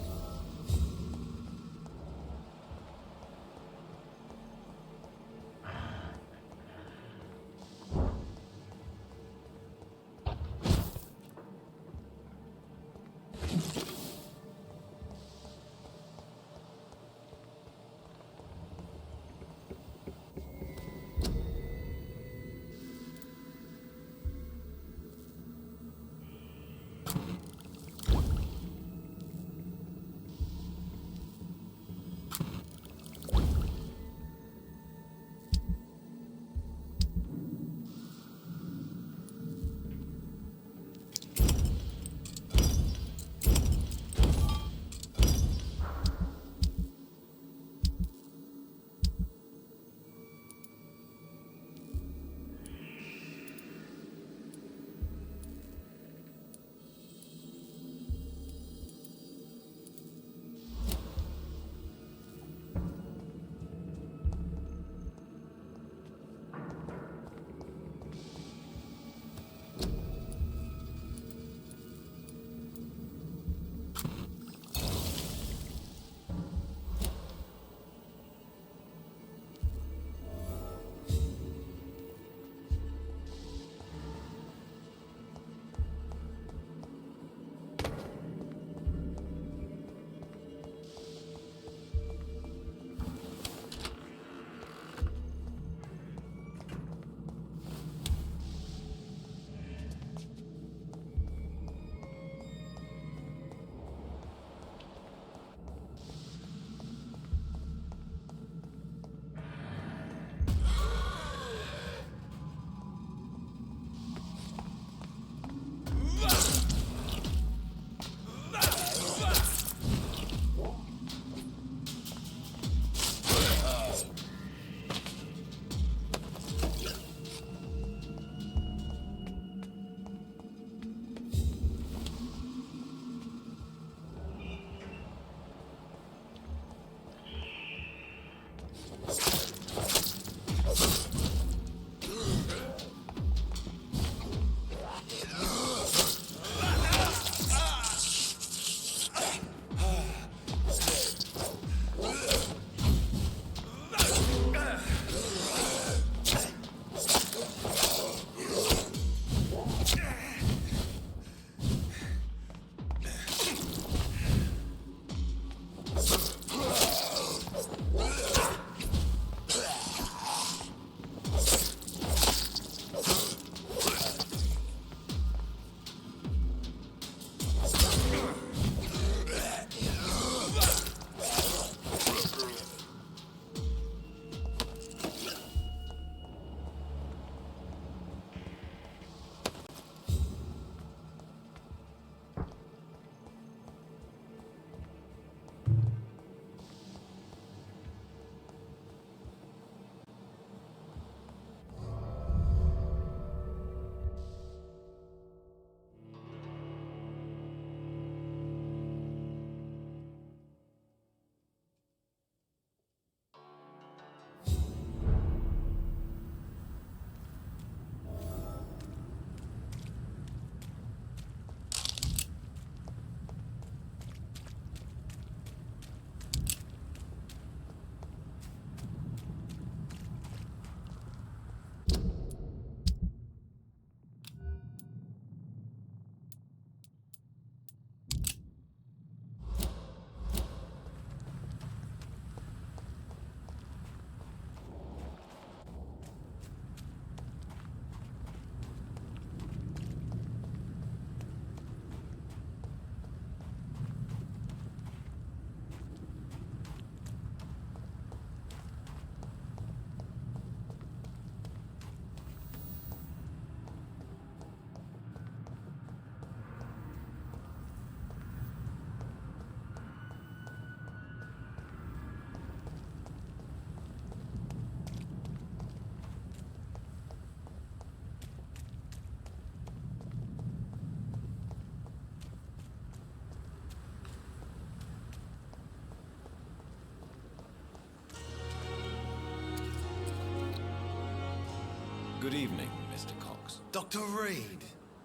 Good evening, Mr. Cox. Dr. Reed.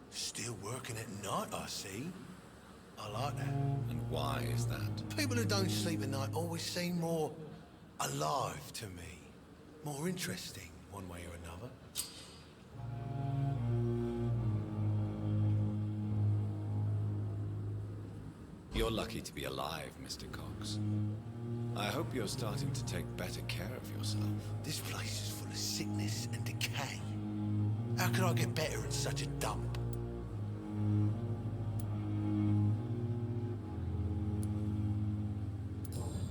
Still working at night, I see. I like that. And why is that? People who don't sleep at night always seem more alive to me. More interesting, one way or another. You're lucky to be alive, Mr. Cox. I hope you're starting to take better care of yourself. This place is full of sickness and decay. How could I get better in such a dump?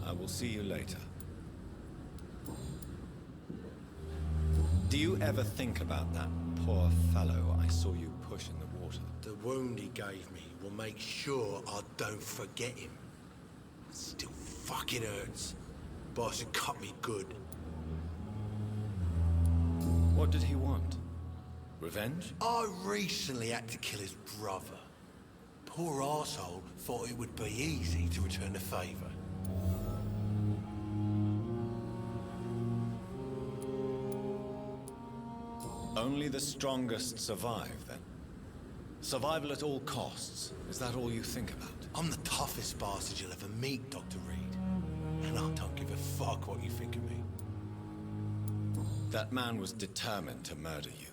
I will see you later. Do you ever think about that poor fellow I saw you push in the water? The wound he gave me will make sure I don't forget him. It still fucking hurts. Boss had cut me good. What did he want? Revenge? I recently had to kill his brother. Poor arsehole thought it would be easy to return the favor. Only the strongest survive, then? Survival at all costs. Is that all you think about? I'm the toughest bastard you'll ever meet, Dr. Reed. And I don't give a fuck what you think of me. That man was determined to murder you.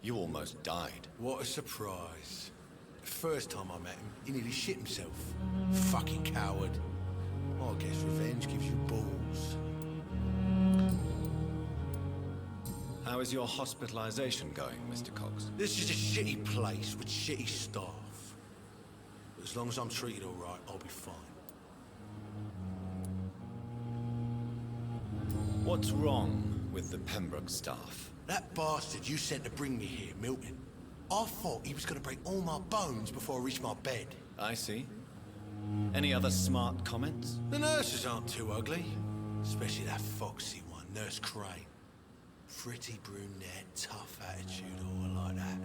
You almost died. What a surprise. The first time I met him, he nearly shit himself. Fucking coward. Well, I guess revenge gives you balls. How is your hospitalization going, Mr. Cox? This is a shitty place with shitty staff. But as long as I'm treated all right, I'll be fine. What's wrong with the Pembroke staff? That bastard you sent to bring me here, Milton. I thought he was gonna break all my bones before I reached my bed. I see. Any other smart comments? The nurses aren't too ugly. Especially that foxy one, Nurse Crane. Pretty brunette, tough attitude, all like that.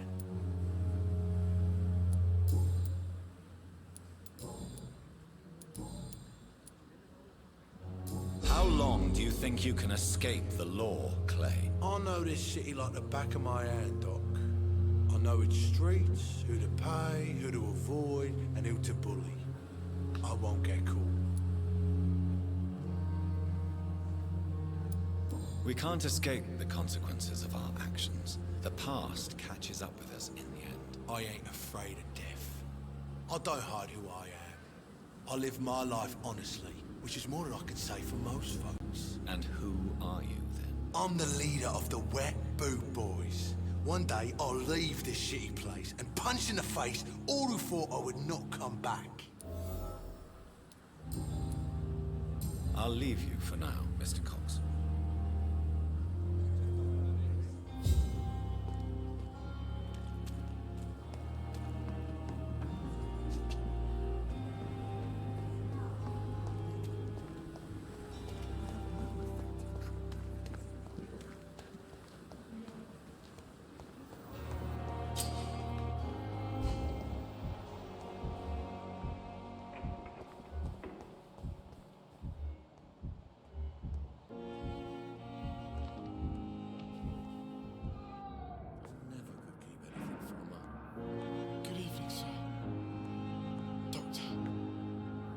How long do you think you can escape the law, Clay? I know this city like the back of my hand, Doc. I know its streets, who to pay, who to avoid, and who to bully. I won't get caught. We can't escape the consequences of our actions. The past catches up with us in the end. I ain't afraid of death. I don't hide who I am. I live my life honestly, which is more than I can say for most folks. And who are you, then? I'm the leader of the Wet Boot Boys. One day, I'll leave this shitty place and punch in the face all who thought I would not come back. I'll leave you for now, Mr. Cox.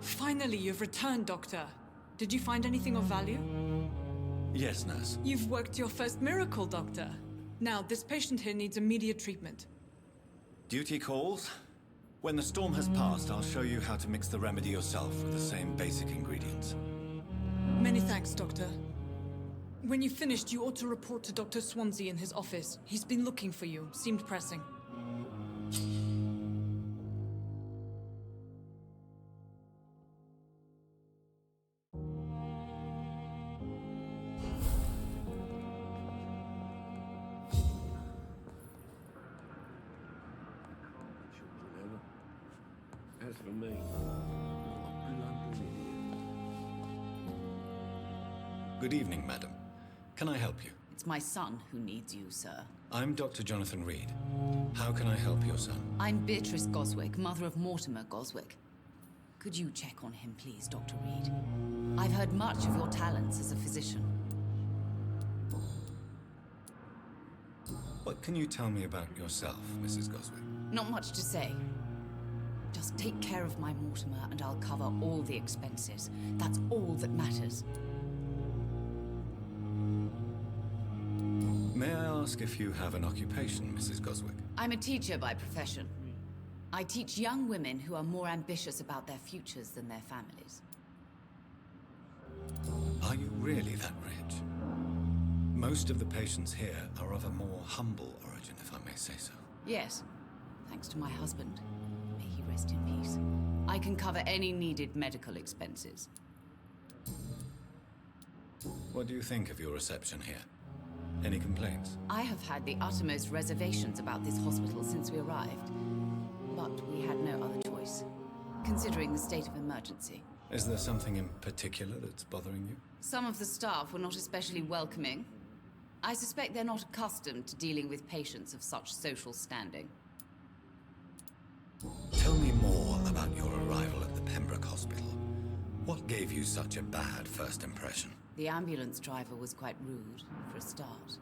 Finally, you've returned, Doctor. Did you find anything of value? Yes, nurse. You've worked your first miracle, Doctor. Now, this patient here needs immediate treatment. Duty calls. When the storm has passed, I'll show you how to mix the remedy yourself with the same basic ingredients. Many thanks, Doctor. When you've finished, you ought to report to Dr. Swansea in his office. He's been looking for you. Seemed pressing. As for me, Good evening, madam. Can I help you? It's my son who needs you, sir. I'm Dr. Jonathan Reed. How can I help your son? I'm Beatrice Goswick, mother of Mortimer Goswick. Could you check on him, please, Dr. Reed? I've heard much of your talents as a physician. What can you tell me about yourself, Mrs. Goswick? Not much to say. Just take care of my Mortimer and I'll cover all the expenses. That's all that matters. May I ask if you have an occupation, Mrs. Goswick? I'm a teacher by profession. I teach young women who are more ambitious about their futures than their families. Are you really that rich? Most of the patients here are of a more humble origin, if I may say so. Yes, thanks to my husband. May he rest in peace. I can cover any needed medical expenses. What do you think of your reception here? Any complaints? I have had the uttermost reservations about this hospital since we arrived. But we had no other choice, considering the state of emergency. Is there something in particular that's bothering you? Some of the staff were not especially welcoming. I suspect they're not accustomed to dealing with patients of such social standing. Tell me more about your arrival at the Pembroke Hospital. What gave you such a bad first impression? The ambulance driver was quite rude, for a start.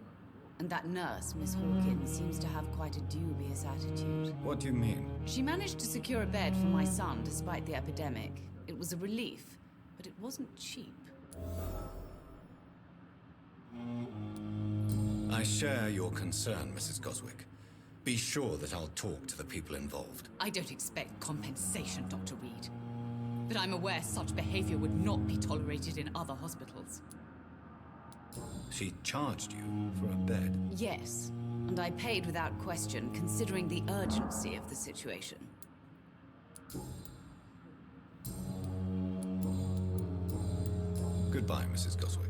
And that nurse, Miss Hawkins, seems to have quite a dubious attitude. What do you mean? She managed to secure a bed for my son despite the epidemic. It was a relief, but it wasn't cheap. I share your concern, Mrs. Goswick. Be sure that I'll talk to the people involved. I don't expect compensation, Dr. Reed. But I'm aware such behavior would not be tolerated in other hospitals. She charged you for a bed? Yes, and I paid without question, considering the urgency of the situation. Goodbye, Mrs. Goswick.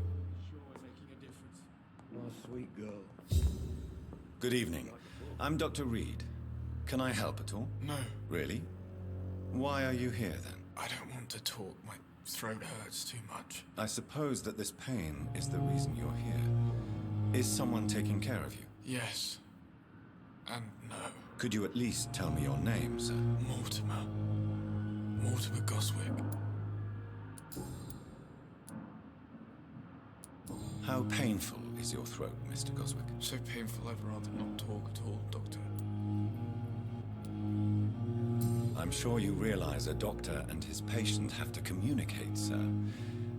My sweet girl. Good evening. I'm Dr. Reed. Can I help at all? No. Really? Why are you here, then? I don't want to talk. My throat hurts too much. I suppose that this pain is the reason you're here. Is someone taking care of you? Yes. And no. Could you at least tell me your name, sir? Mortimer. Mortimer Goswick. How painful is your throat, Mr. Goswick? So painful I'd rather not talk at all, Doctor. I'm sure you realize a doctor and his patient have to communicate, sir.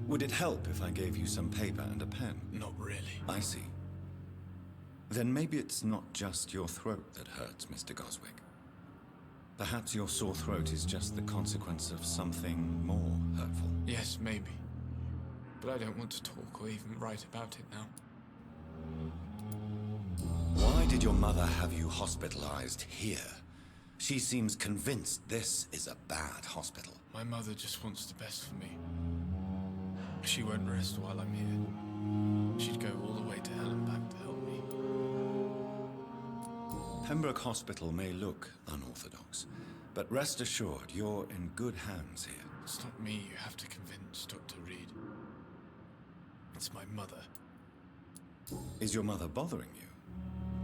Would it help if I gave you some paper and a pen? Not really. I see. Then maybe it's not just your throat that hurts, Mr. Goswick. Perhaps your sore throat is just the consequence of something more hurtful. Yes, maybe. But I don't want to talk or even write about it now. Why did your mother have you hospitalized here? She seems convinced this is a bad hospital. My mother just wants the best for me. She won't rest while I'm here. She'd go all the way to hell and back to help me. Pembroke Hospital may look unorthodox, but rest assured you're in good hands here. It's not me you have to convince, Dr. Reed. It's my mother. Is your mother bothering you?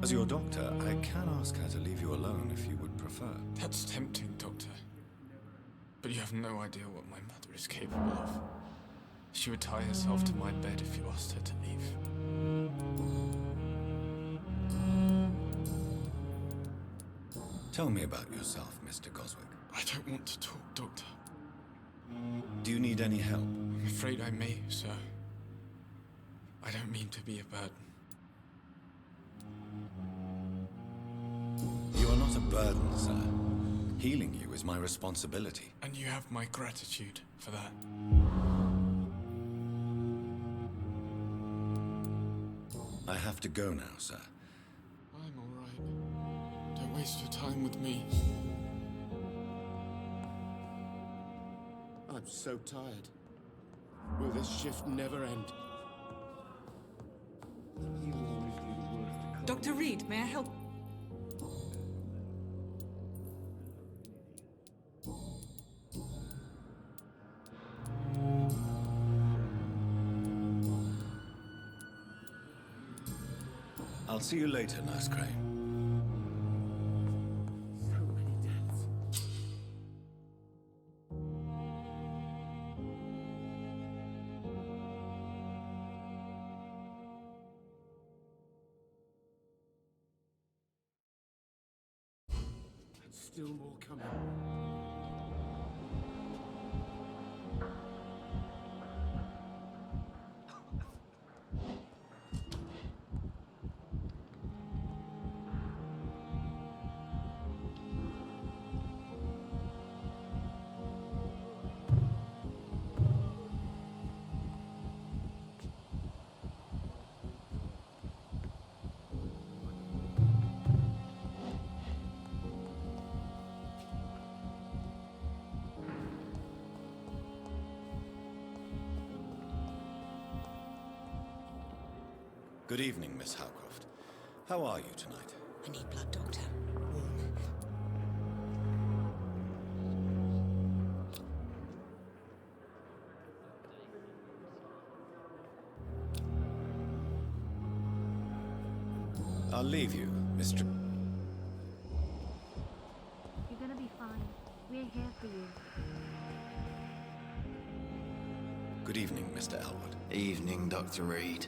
As your doctor, I can ask her to leave you alone if you would prefer. That's tempting, Doctor. But you have no idea what my mother is capable of. She would tie herself to my bed if you asked her to leave. Tell me about yourself, Mr. Goswick. I don't want to talk, Doctor. Do you need any help? I'm afraid I may, sir. I don't mean to be a burden. You are not a burden, sir. Healing you is my responsibility. And you have my gratitude for that. I have to go now, sir. I'm all right. Don't waste your time with me. I'm so tired. Will this shift never end? Dr. Reed, may I help? I'll see you later, Nurse Crane. still more coming. Good evening, Miss Howcroft. How are you tonight? I need blood, Doctor. Warm. I'll leave you, Mr. You're gonna be fine. We're here for you. Good evening, Mr. Elwood. Evening, Dr. Reed.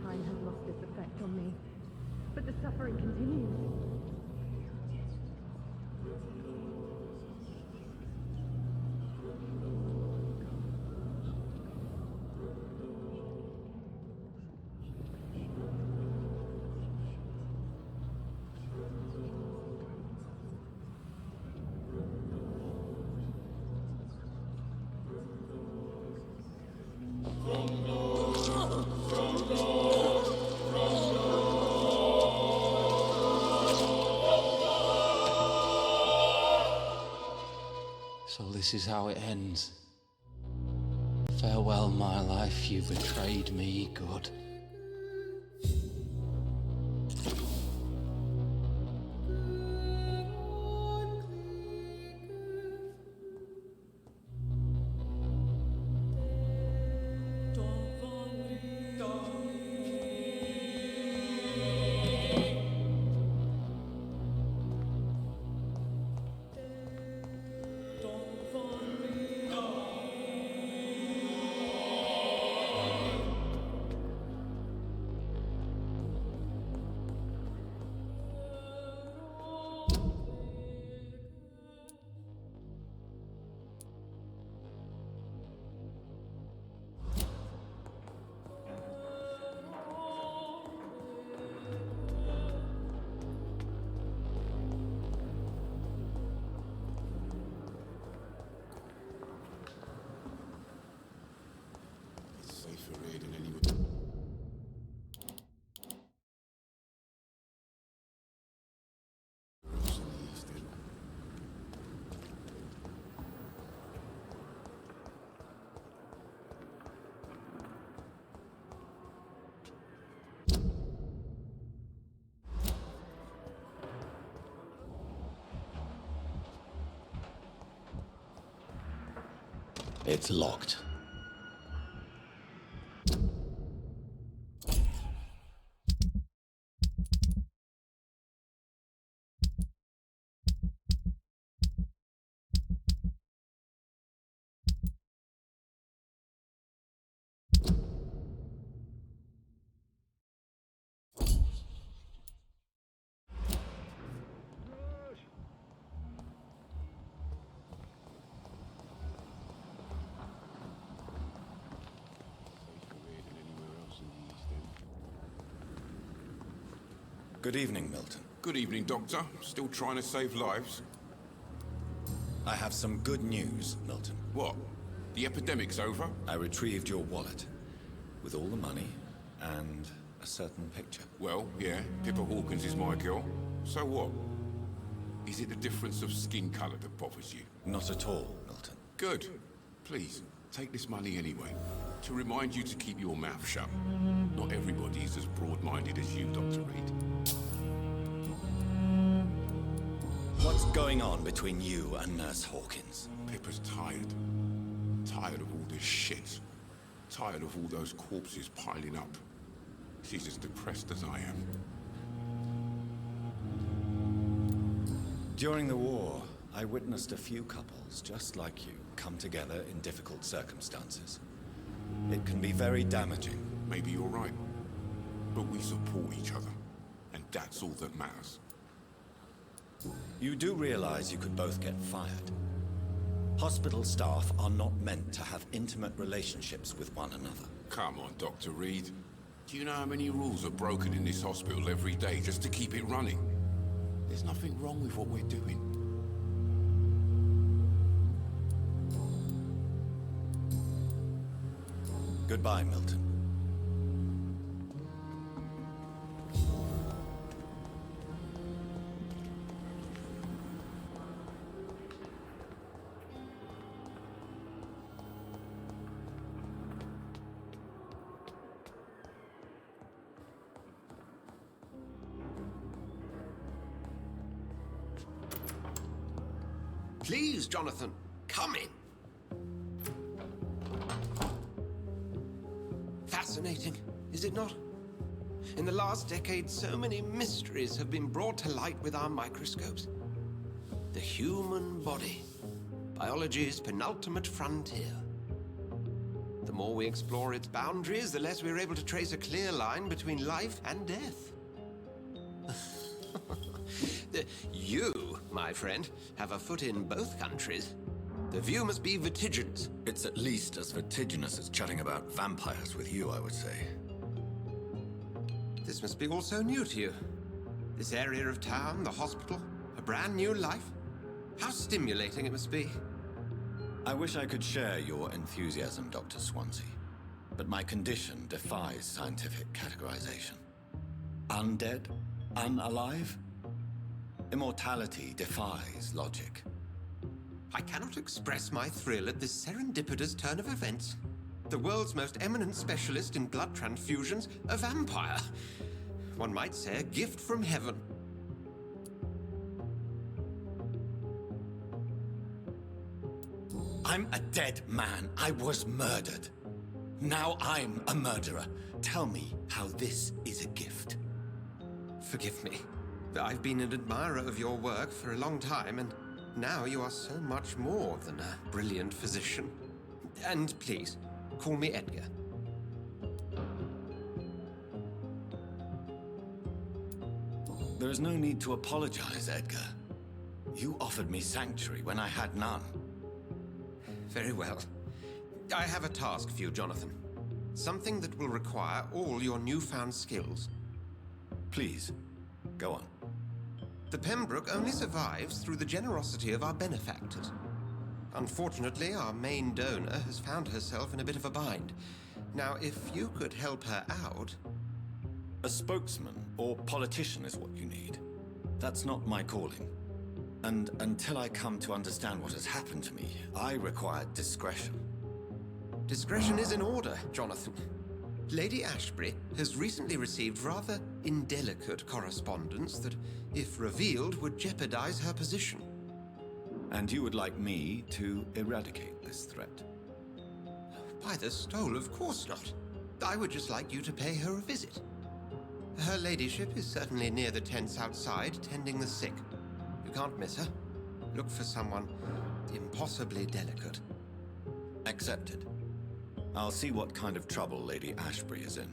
Time has lost its effect on me, but the suffering continues. So this is how it ends. Farewell, my life, you betrayed me, good. It's locked. Good evening, Milton. Good evening, Doctor. Still trying to save lives? I have some good news, Milton. What? The epidemic's over? I retrieved your wallet, with all the money, and a certain picture. Well, yeah, Pippa Hawkins is my girl. So what? Is it the difference of skin colour that bothers you? Not at all, Milton. Good. Please, take this money anyway. To remind you to keep your mouth shut. Not everybody is as broad-minded as you, Dr. Reed. What's going on between you and Nurse Hawkins? Pippa's tired. Tired of all this shit. Tired of all those corpses piling up. She's as depressed as I am. During the war, I witnessed a few couples just like you come together in difficult circumstances. It can be very damaging. Maybe you're right. But we support each other, and that's all that matters. You do realize you could both get fired. Hospital staff are not meant to have intimate relationships with one another. Come on, Dr. Reed. Do you know how many rules are broken in this hospital every day just to keep it running? There's nothing wrong with what we're doing. Goodbye, Milton. Please, Jonathan, come in. Fascinating, is it not? In the last decade, so many mysteries have been brought to light with our microscopes. The human body, biology's penultimate frontier. The more we explore its boundaries, the less we're able to trace a clear line between life and death. You, my friend, have a foot in both countries. The view must be vertiginous. It's at least as vertiginous as chatting about vampires with you, I would say. This must be all so new to you. This area of town, the hospital, a brand new life. How stimulating it must be. I wish I could share your enthusiasm, Dr. Swansea, but my condition defies scientific categorization. Undead? Unalive? Immortality defies logic. I cannot express my thrill at this serendipitous turn of events. The world's most eminent specialist in blood transfusions, a vampire. One might say a gift from heaven. I'm a dead man. I was murdered. Now I'm a murderer. Tell me how this is a gift. Forgive me. I've been an admirer of your work for a long time, and now you are so much more than a brilliant physician. And please, call me Edgar. There is no need to apologize, Edgar. You offered me sanctuary when I had none. Very well. I have a task for you, Jonathan. Something that will require all your newfound skills. Please, go on. The Pembroke only survives through the generosity of our benefactors. Unfortunately, our main donor has found herself in a bit of a bind. Now, if you could help her out... A spokesman or politician is what you need. That's not my calling. And until I come to understand what has happened to me, I require discretion. Discretion is in order, Jonathan. Lady Ashbury has recently received rather indelicate correspondence that, if revealed, would jeopardize her position. And you would like me to eradicate this threat? By the stole, of course not. I would just like you to pay her a visit. Her ladyship is certainly near the tents outside, tending the sick. You can't miss her. Look for someone impossibly delicate. Accepted. I'll see what kind of trouble Lady Ashbury is in.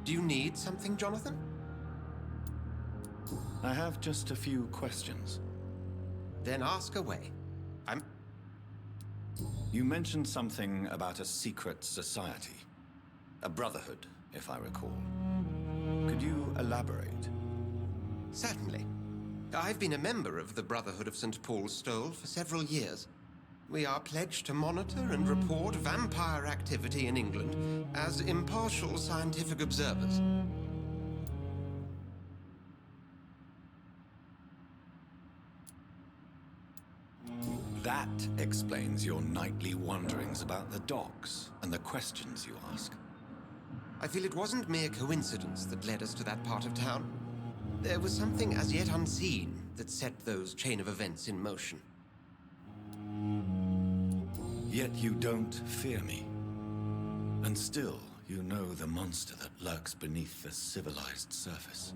Do you need something, Jonathan? I have just a few questions. Then ask away. You mentioned something about a secret society. A brotherhood, if I recall. Could you elaborate? Certainly. I've been a member of the Brotherhood of St. Paul's Stole for several years. We are pledged to monitor and report vampire activity in England as impartial scientific observers. That explains your nightly wanderings about the docks and the questions you ask. I feel it wasn't mere coincidence that led us to that part of town. There was something as yet unseen that set those chain of events in motion. Yet you don't fear me. And still, you know the monster that lurks beneath the civilized surface.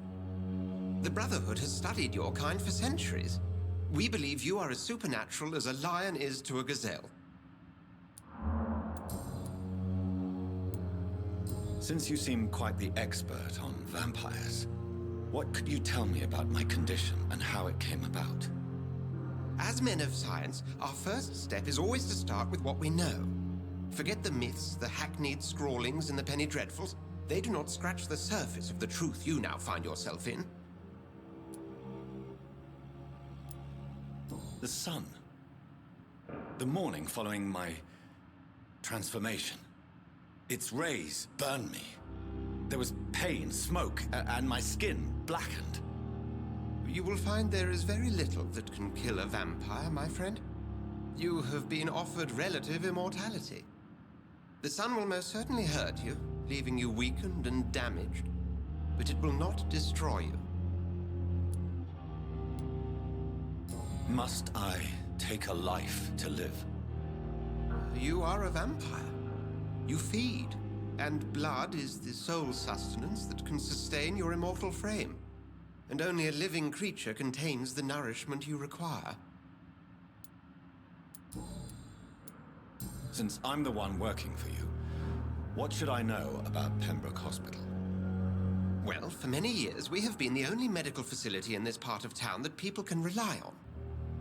The Brotherhood has studied your kind for centuries. We believe you are as supernatural as a lion is to a gazelle. Since you seem quite the expert on vampires, what could you tell me about my condition and how it came about? As men of science, our first step is always to start with what we know. Forget the myths, the hackneyed scrawlings, and the penny dreadfuls. They do not scratch the surface of the truth you now find yourself in. The sun. The morning following my transformation. Its rays burned me. There was pain, smoke, and my skin blackened. You will find there is very little that can kill a vampire, my friend. You have been offered relative immortality. The sun will most certainly hurt you, leaving you weakened and damaged, but it will not destroy you. Must I take a life to live? You are a vampire. You feed, and blood is the sole sustenance that can sustain your immortal frame. And only a living creature contains the nourishment you require. Since I'm the one working for you, what should I know about Pembroke Hospital? Well, for many years, we have been the only medical facility in this part of town that people can rely on.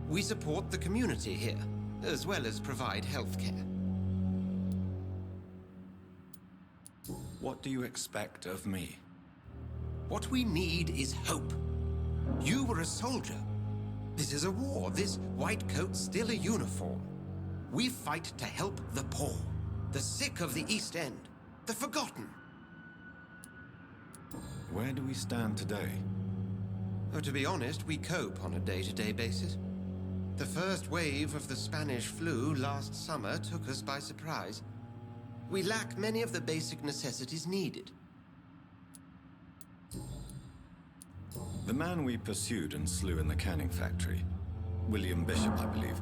We support the community here, as well as provide healthcare. What do you expect of me? What we need is hope. You were a soldier. This is a war. This white coat's still a uniform. We fight to help the poor, the sick of the East End, the forgotten. Where do we stand today? Oh, to be honest, we cope on a day-to-day basis. The first wave of the Spanish flu last summer took us by surprise. We lack many of the basic necessities needed. The man we pursued and slew in the canning factory, William Bishop, I believe,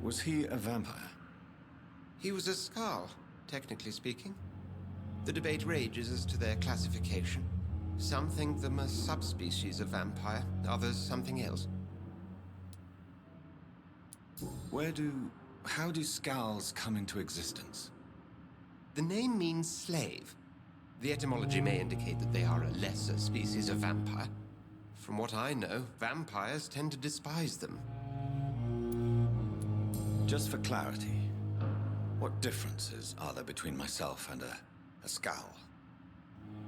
was he a vampire? He was a Skald, technically speaking. The debate rages as to their classification. Some think them a subspecies of vampire, others something else. How do Skalds come into existence? The name means slave. The etymology may indicate that they are a lesser species of vampire. From what I know, vampires tend to despise them. Just for clarity, what differences are there between myself and a Skald?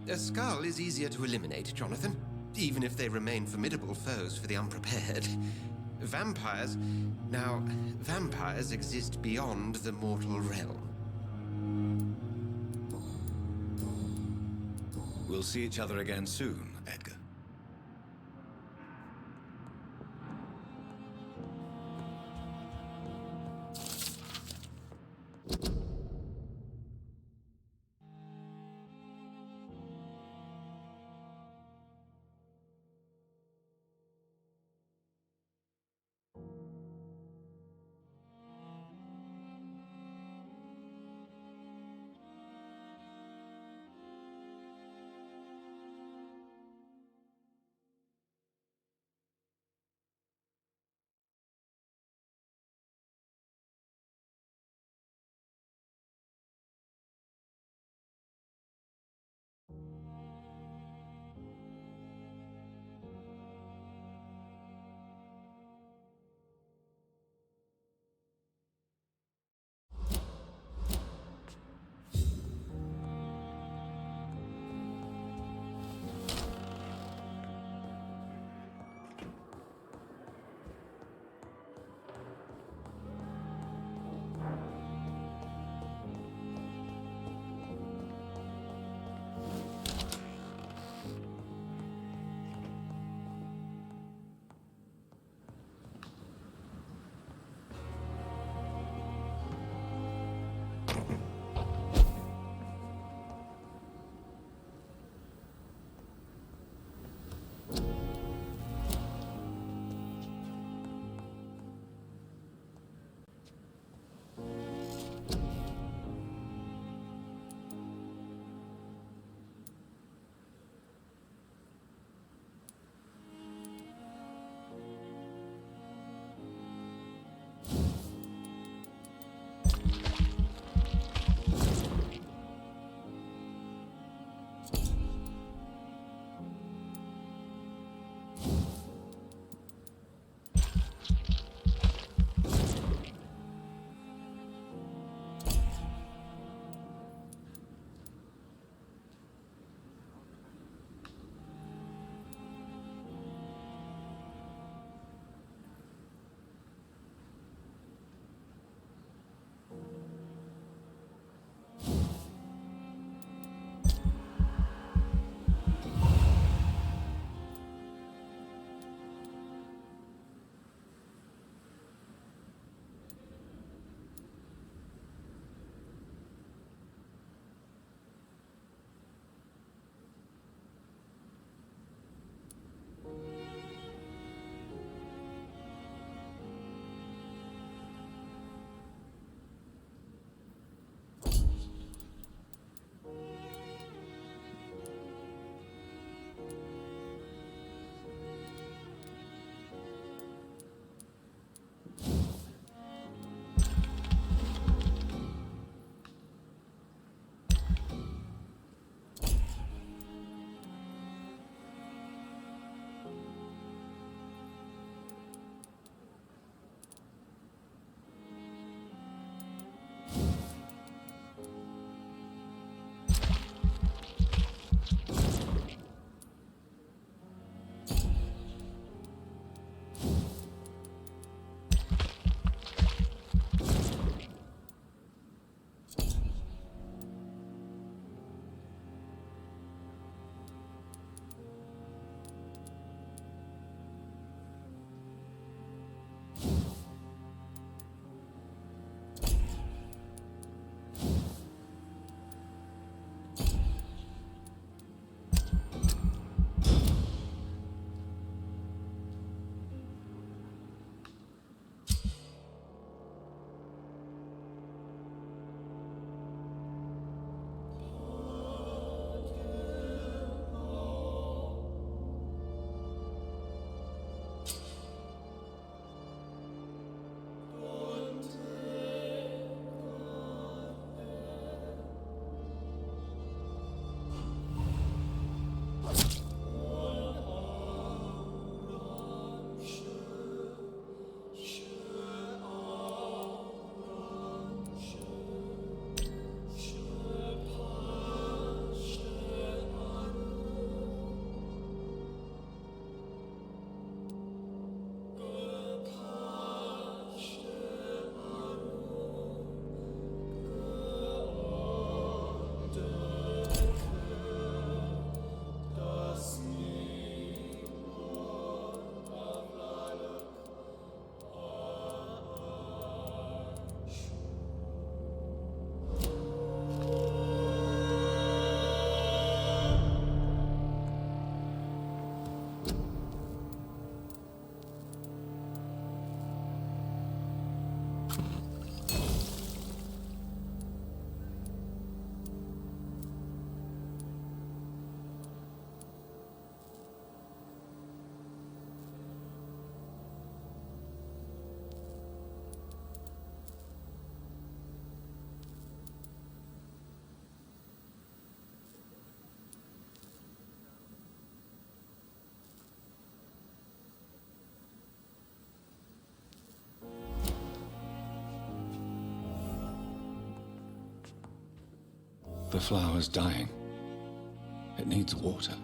A Skald is easier to eliminate, Jonathan, even if they remain formidable foes for the unprepared. Vampires... Now, vampires exist beyond the mortal realm. We'll see each other again soon, Edgar. The flower's dying. It needs water.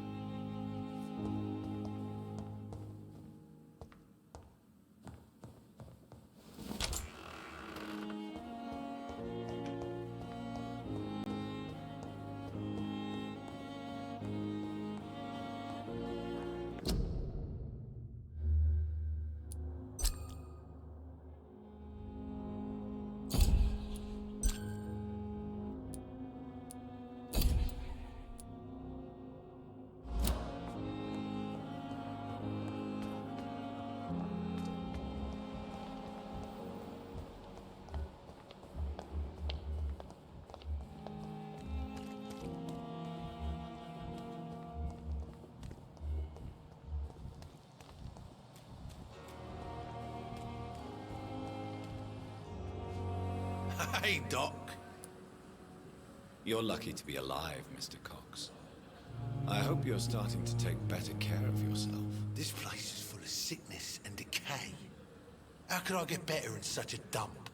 Hey, Doc. You're lucky to be alive, Mr. Cox. I hope you're starting to take better care of yourself. This place is full of sickness and decay. How could I get better in such a dump?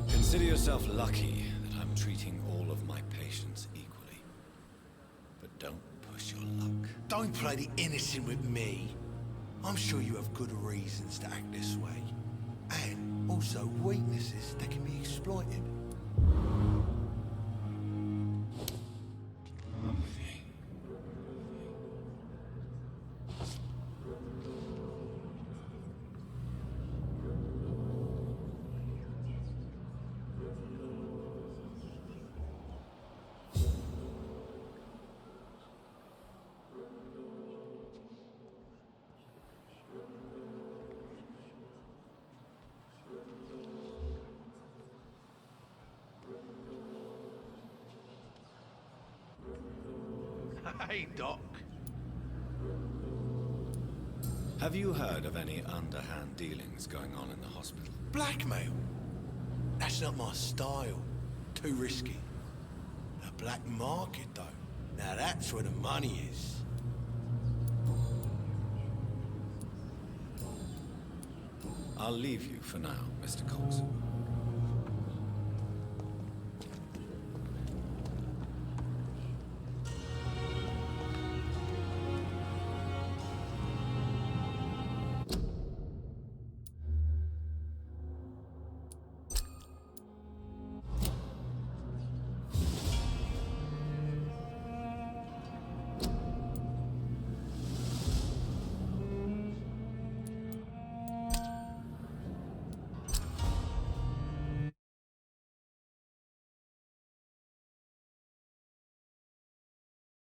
Consider yourself lucky that I'm treating all of my patients equally. But don't push your luck. Don't play the innocent with me. I'm sure you have good reasons to act this way. And also weaknesses that can be exploited. Hey, Doc. Have you heard of any underhand dealings going on in the hospital? Blackmail? That's not my style. Too risky. The black market, though. Now that's where the money is. I'll leave you for now, Mr. Cox.